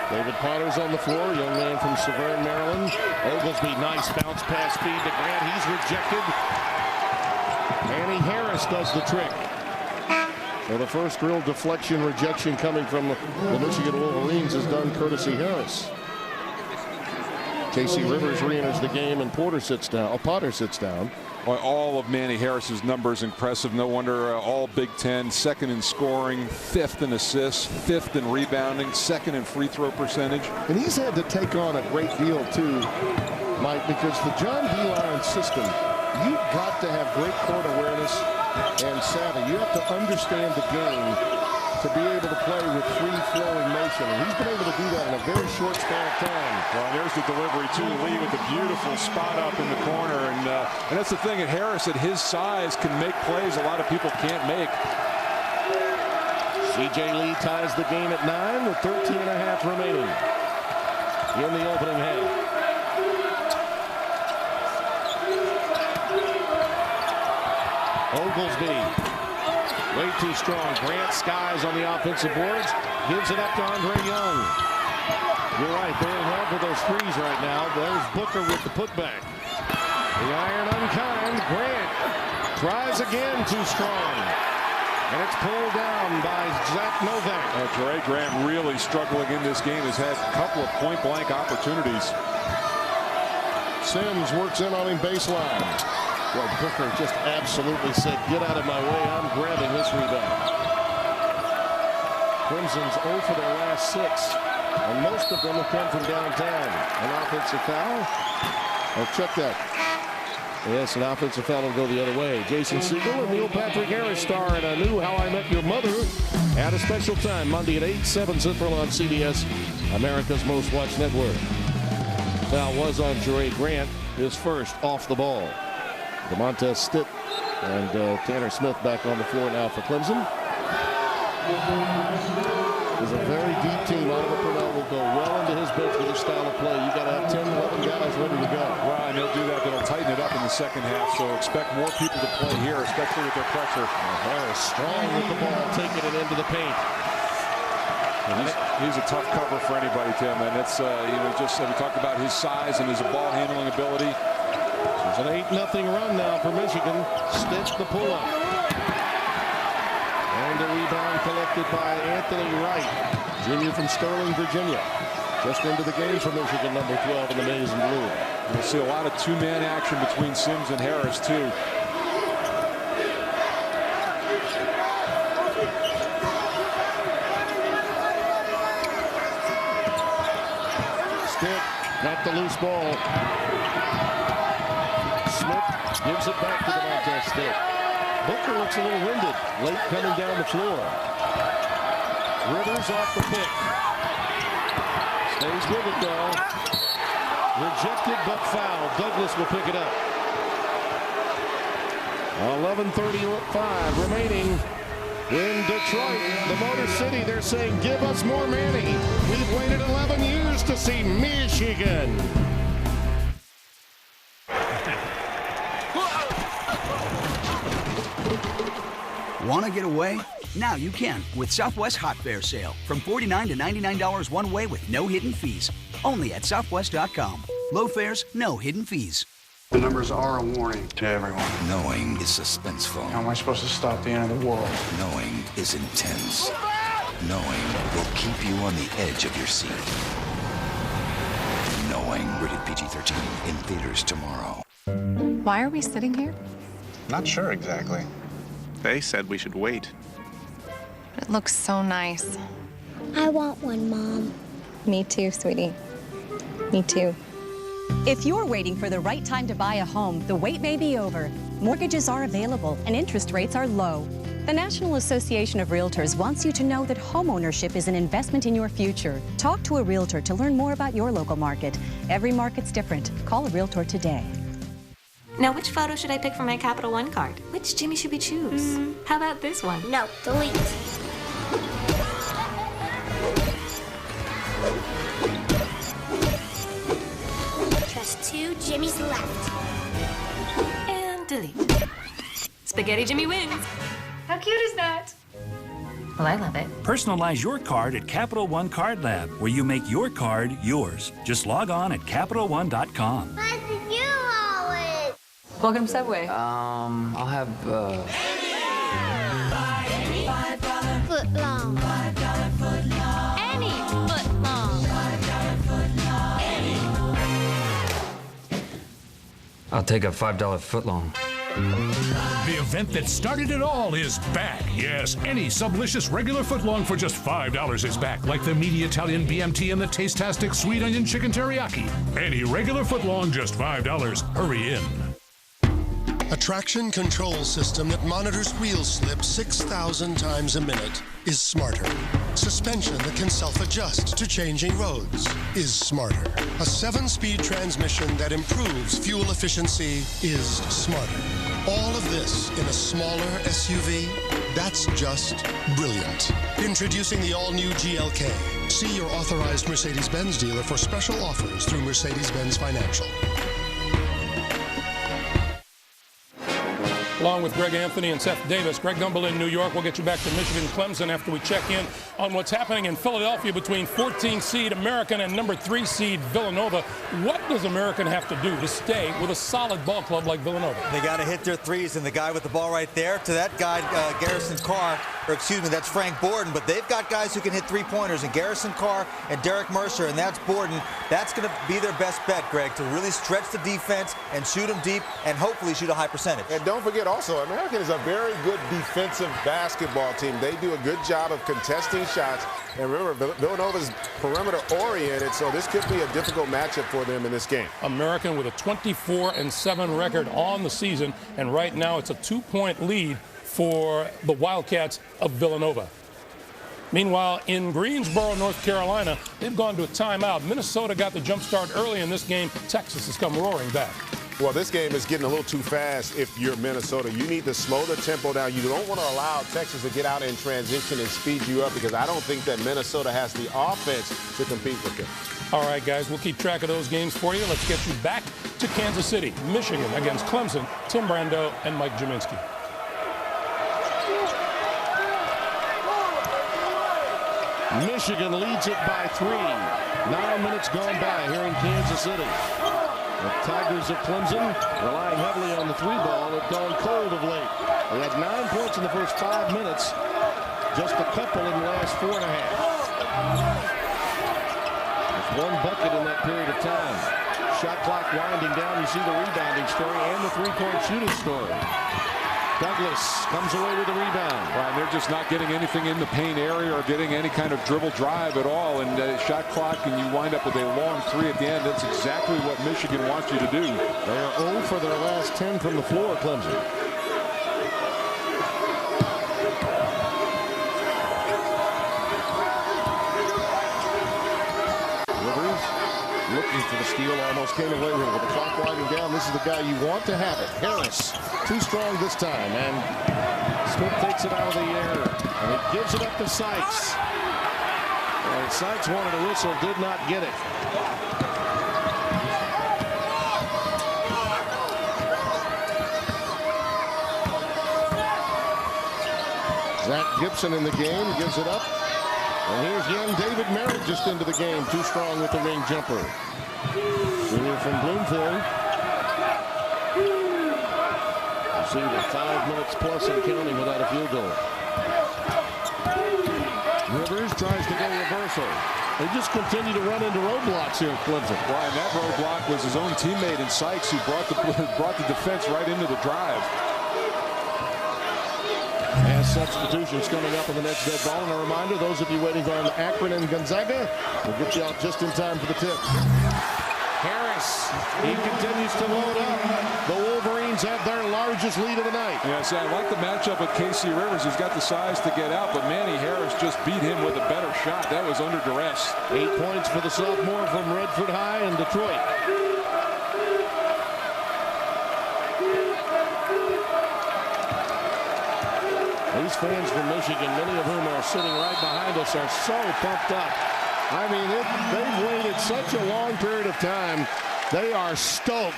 David Potter's on the floor, young man from Severn, Maryland. Oglesby, nice bounce pass feed to Grant. He's rejected. Manny Harris does the trick. So the first real deflection rejection coming from the Michigan Wolverines is done courtesy Harris. Casey Rivers re-enters the game, and Potter sits down. Well, all of Manny Harris's numbers impressive. No wonder all Big Ten, 2nd in scoring, 5th in assists, 5th in rebounding, 2nd in free throw percentage. And he's had to take on a great deal too, Mike, because the John D.Lang system, you've got to have great court awareness and savvy. You have to understand the game to be able to play with free-flowing motion. And he's been able to do that in a very short span of time. Well, there's the delivery to Lee with a beautiful spot up in the corner. And that's the thing, at Harris, at his size, can make plays a lot of people can't make. C.J. Lee ties the game at 9 with 13.5 remaining in the opening half. Oglesby. Way too strong. Grant skies on the offensive boards. Gives it up to Andre Young. You're right. They're in love with those threes right now. There's Booker with the putback. The iron unkind. Grant tries again. Too strong. And it's pulled down by Zach Novak. Jerry Grant really struggling in this game. Has had a couple of point-blank opportunities. Sims works in on him baseline. Well, Booker just absolutely said, get out of my way, I'm grabbing this rebound. Clemson's 0 for their last 6, and most of them have come from downtown. An offensive foul? Oh, check that. Yes, an offensive foul will go the other way. Jason Siegel and Neil Patrick Harris star in a new How I Met Your Mother at a special time, Monday at 8, 7 Central on CBS, America's Most Watched Network. Foul was on Jerry Grant, his first off the ball. DeMontez Stitt and Tanner Smith back on the floor now for Clemson. It's a very deep team. Oliver Purnell will go well into his bench with his style of play. You got to have 10, 11 guys ready to go. Well, and they'll do that. They'll tighten it up in the second half. So expect more people to play here, especially with their pressure. Harris strong with the ball, taking it into the paint. He's a tough cover for anybody, Tim. And it's just we talked about his size and his ball handling ability. There's an 8-0 run now for Michigan. Stitt the pull-up. And a rebound collected by Anthony Wright, junior from Sterling, Virginia. Just into the game for Michigan, number 12 in the maize and blue. We'll see a lot of two-man action between Sims and Harris, too. Stitt got the loose ball. Smith gives it back to DeMontez Stitt. Booker looks a little winded, late coming down the floor. Rivers off the pick. Stays with it though. Rejected but fouled. Douglas will pick it up. 11:35 remaining in Detroit, the Motor City. They're saying, give us more Manny. We've waited 11 years to see Michigan. Want to get away? Now you can with Southwest Hot Fare Sale. From $49 to $99 one way with no hidden fees. Only at Southwest.com. Low fares, no hidden fees. The numbers are a warning to everyone. Knowing is suspenseful. How am I supposed to stop the end of the world? Knowing is intense. Knowing will keep you on the edge of your seat. Knowing, rated PG-13, in theaters tomorrow. Why are we sitting here? Not sure exactly. They said we should wait. It looks so nice. I want one, Mom. Me too, sweetie. Me too. If you're waiting for the right time to buy a home, the wait may be over. Mortgages are available and interest rates are low. The National Association of Realtors wants you to know that homeownership is an investment in your future. Talk to a realtor to learn more about your local market. Every market's different. Call a realtor today. Now, which photo should I pick for my Capital One card? Which Jimmy should we choose? How about this one? No, delete. Just 2 Jimmys left. And delete. Spaghetti Jimmy wins. How cute is that? Well, I love it. Personalize your card at Capital One Card Lab, where you make your card yours. Just log on at CapitalOne.com. Nice to you always. Welcome to Subway. I'll have, Foot long. $5 foot long. Any foot long. $5 foot long. I'll take a $5 footlong. The event that started it all is back. Yes, any Sublicious regular footlong for just $5 is back, like the meaty Italian BMT and the taste-tastic sweet onion chicken teriyaki. Any regular footlong, just $5. Hurry in. A traction control system that monitors wheel slip 6,000 times a minute is smarter. Suspension that can self-adjust to changing roads is smarter. A 7-speed transmission that improves fuel efficiency is smarter. All of this in a smaller SUV? That's just brilliant. Introducing the all-new GLK. See your authorized Mercedes-Benz dealer for special offers through Mercedes-Benz Financial. Along with Greg Anthony and Seth Davis, Greg Gumbel in New York. We'll get you back to Michigan Clemson after we check in on what's happening in Philadelphia between 14 seed American and number 3 seed Villanova. What does American have to do to stay with a solid ball club like Villanova? They got to hit their threes, and the guy with the ball right there, to that guy, Garrison Carr, or excuse me, that's Frank Borden, but they've got guys who can hit three-pointers, and Garrison Carr and Derek Mercer, and that's Borden. That's going to be their best bet, Greg, to really stretch the defense and shoot them deep and hopefully shoot a high percentage. And don't forget also, American is a very good defensive basketball team. They do a good job of contesting shots. And remember, Villanova's perimeter oriented, so this could be a difficult matchup for them in this game. American with a 24-7 record on the season, and right now it's a 2-point lead for the Wildcats of Villanova. Meanwhile, in Greensboro, North Carolina, they've gone to a timeout. Minnesota got the jump start early in this game. Texas has come roaring back. Well, this game is getting a little too fast if you're Minnesota. You need to slow the tempo down. You don't want to allow Texas to get out in transition and speed you up, because I don't think that Minnesota has the offense to compete with them. All right, guys, we'll keep track of those games for you. Let's get you back to Kansas City, Michigan against Clemson, Tim Brando and Mike Jaminski. Michigan leads it by 3. 9 minutes gone by here in Kansas City. The Tigers of Clemson, relying heavily on the 3-ball, have gone cold of late. They had 9 points in the first 5 minutes, just a couple in the last 4.5. Just 1 bucket in that period of time. Shot clock winding down. You see the rebounding story and the 3-point shooting story. Douglas comes away with the rebound. Right, they're just not getting anything in the paint area or getting any kind of dribble drive at all. And shot clock, and you wind up with a long 3 at the end. That's exactly what Michigan wants you to do. They are 0 for their last 10 from the floor, Clemson. Rivers looking for the Steele almost came away with it. With the clock winding down, this is the guy you want to have it. Harris, too strong this time, and Smith takes it out of the air, and he gives it up to Sykes. And Sykes wanted a whistle, did not get it. Zach Gibson in the game, gives it up. And here's young David Merritt just into the game, too strong with the ring jumper. Junior from Bloomfield. You see the 5 minutes plus and counting without a field goal. Rivers tries to go reversal. They just continue to run into roadblocks here at Clemson. Well, and that roadblock was his own teammate in Sykes, who brought the defense right into the drive. As substitutions coming up on the next dead ball. And a reminder, those of you waiting on Akron and Gonzaga, we'll get you out just in time for the tip. Harris, he continues to load up. The Wolverines have their largest lead of the night. Yeah, see, I like the matchup with Casey Rivers. He's got the size to get out, but Manny Harris just beat him with a better shot. That was under duress. 8 points for the sophomore from Redford High in Detroit. These fans from Michigan, many of whom are sitting right behind us, are so pumped up. I mean, they've waited such a long period of time. They are stoked.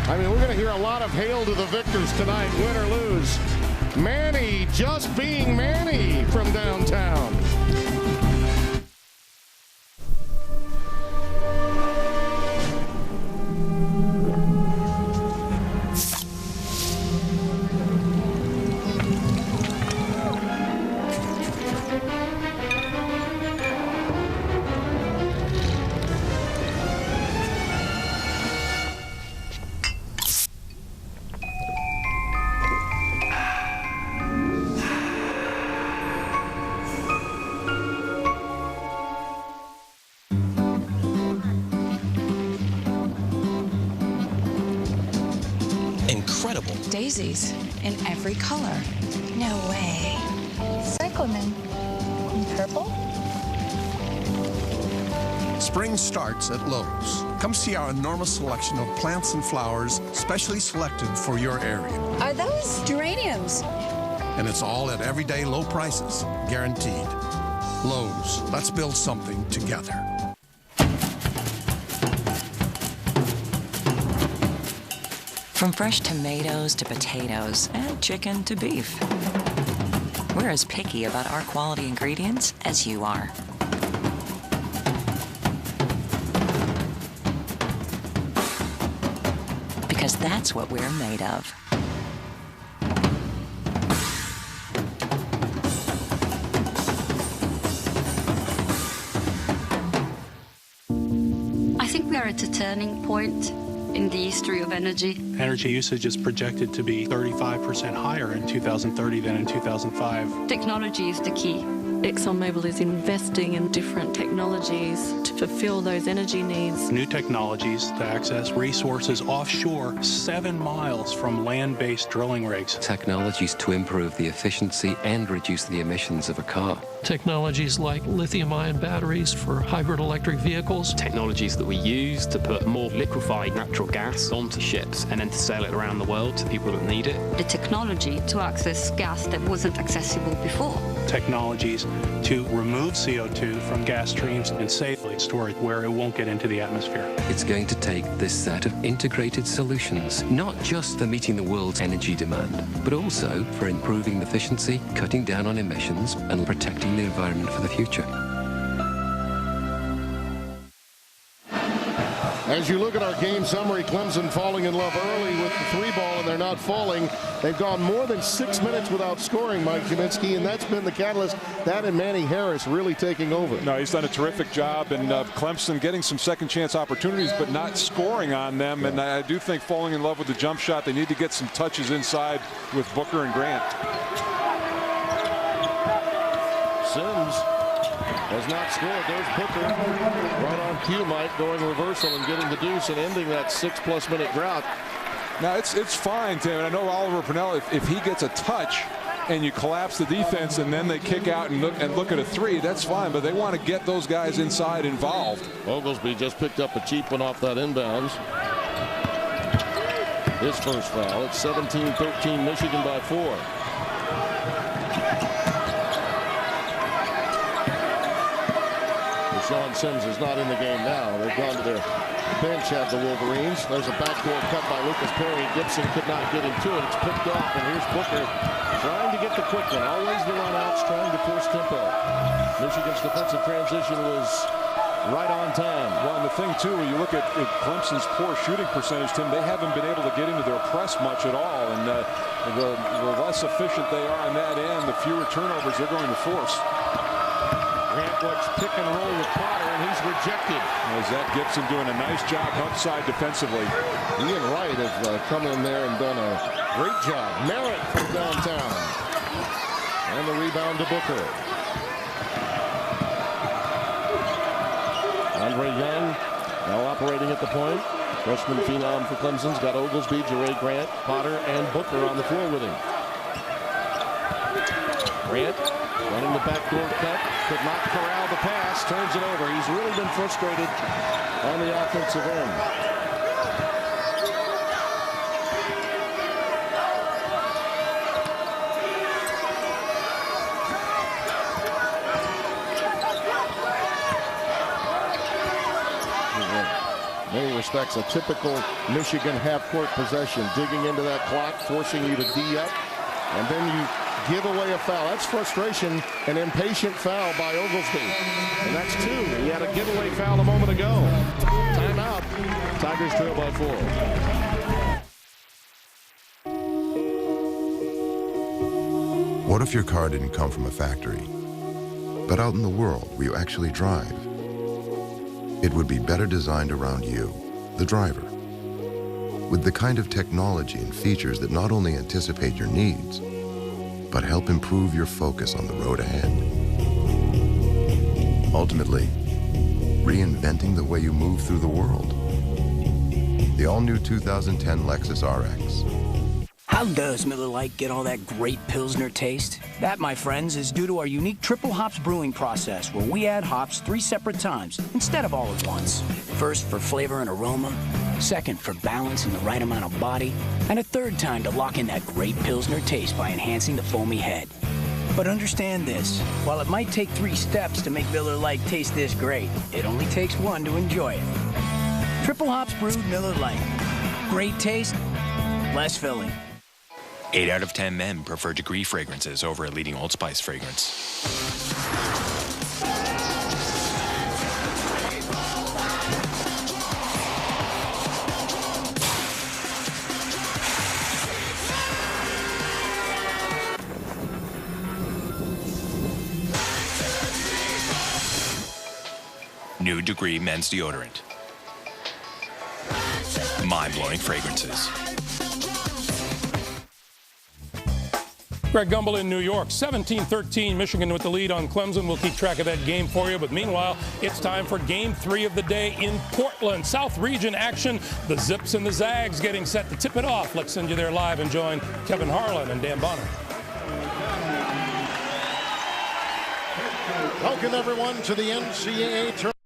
I mean, we're going to hear a lot of hail to the victors tonight, win or lose. Manny just being Manny from downtown. Incredible. Daisies in every color. No way. Cyclamen in purple? Spring starts at Lowe's. Come see our enormous selection of plants and flowers specially selected for your area. Are those geraniums? And it's all at everyday low prices, guaranteed. Lowe's, let's build something together. From fresh tomatoes to potatoes and chicken to beef. We're as picky about our quality ingredients as you are. Because that's what we're made of. I think we are at a turning point in the history of energy. Energy usage is projected to be 35% higher in 2030 than in 2005. Technology is the key. ExxonMobil is investing in different technologies to fulfill those energy needs. New technologies to access resources offshore 7 miles from land-based drilling rigs. Technologies to improve the efficiency and reduce the emissions of a car. Technologies like lithium-ion batteries for hybrid electric vehicles. Technologies that we use to put more liquefied natural gas onto ships and then to sail it around the world to people that need it. The technology to access gas that wasn't accessible before. Technologies to remove CO2 from gas streams and safely store it where it won't get into the atmosphere. It's going to take this set of integrated solutions, not just for meeting the world's energy demand, but also for improving efficiency, cutting down on emissions, and protecting the environment for the future. As you look at our game summary, Clemson falling in love early with the 3-ball, and they're not falling. They've gone more than 6 minutes without scoring, Mike Jaminski, and that's been the catalyst. That and Manny Harris really taking over. No, he's done a terrific job, and Clemson getting some second-chance opportunities, but not scoring on them. And I do think falling in love with the jump shot. They need to get some touches inside with Booker and Grant. Sims has not scored. There's Booker. Right on cue, Mike, going reversal and getting the deuce and ending that 6+ minute drought. Now, it's fine, Tim. And I know Oliver Purnell, if he gets a touch and you collapse the defense, and then they kick out and look at a three, that's fine, but they want to get those guys inside involved. Oglesby just picked up a cheap one off that inbounds. His first foul. It's 17-13, Michigan by 4. Sean Sims is not in the game now. They've gone to their bench at the Wolverines. There's a backdoor cut by Lucas Perry. Gibson could not get into it. It's picked off, and here's Booker trying to get the quick one. Always the run-outs, trying to force tempo. Michigan's defensive transition was right on time. Well, and the thing, too, when you look at Clemson's poor shooting percentage, Tim, they haven't been able to get into their press much at all. And the less efficient they are on that end, the fewer turnovers they're going to force. Grant looks pick and roll with Potter, and he's rejected. Zach Gibson doing a nice job outside defensively. He and Wright have come in there and done a great job. Merritt from downtown. And the rebound to Booker. Andre Young now operating at the point. Freshman phenom for Clemson's got Oglesby, Jerry Grant, Potter, and Booker on the floor with him. Grant running the backdoor cut, could not corral the pass, turns it over. He's really been frustrated on the offensive end. In many respects, a typical Michigan half-court possession, digging into that clock, forcing you to D up, and then you give away a foul. That's frustration, an impatient foul by Oglesby. And that's 2. He had a giveaway foul a moment ago. Timeout. Tigers trail by 4. What if your car didn't come from a factory, but out in the world where you actually drive? It would be better designed around you, the driver, with the kind of technology and features that not only anticipate your needs, but help improve your focus on the road ahead. Ultimately, reinventing the way you move through the world. The all-new 2010 Lexus RX. How does Miller Lite get all that great Pilsner taste? That, my friends, is due to our unique triple hops brewing process, where we add hops 3 separate times instead of all at once. First for flavor and aroma, second for balance and the right amount of body, and a third time to lock in that great Pilsner taste by enhancing the foamy head. But understand this, while it might take 3 steps to make Miller Lite taste this great, it only takes 1 to enjoy it. Triple hops brewed Miller Lite. Great taste, less filling. 8 out of 10 men prefer Degree fragrances over a leading Old Spice fragrance. New Degree men's deodorant. Mind-blowing fragrances. Greg Gumbel in New York, 17-13, Michigan with the lead on Clemson. We'll keep track of that game for you. But meanwhile, it's time for Game 3 of the day in Portland. South Region action. The Zips and the Zags getting set to tip it off. Let's send you there live and join Kevin Harlan and Dan Bonner. Welcome, everyone, to the NCAA tournament.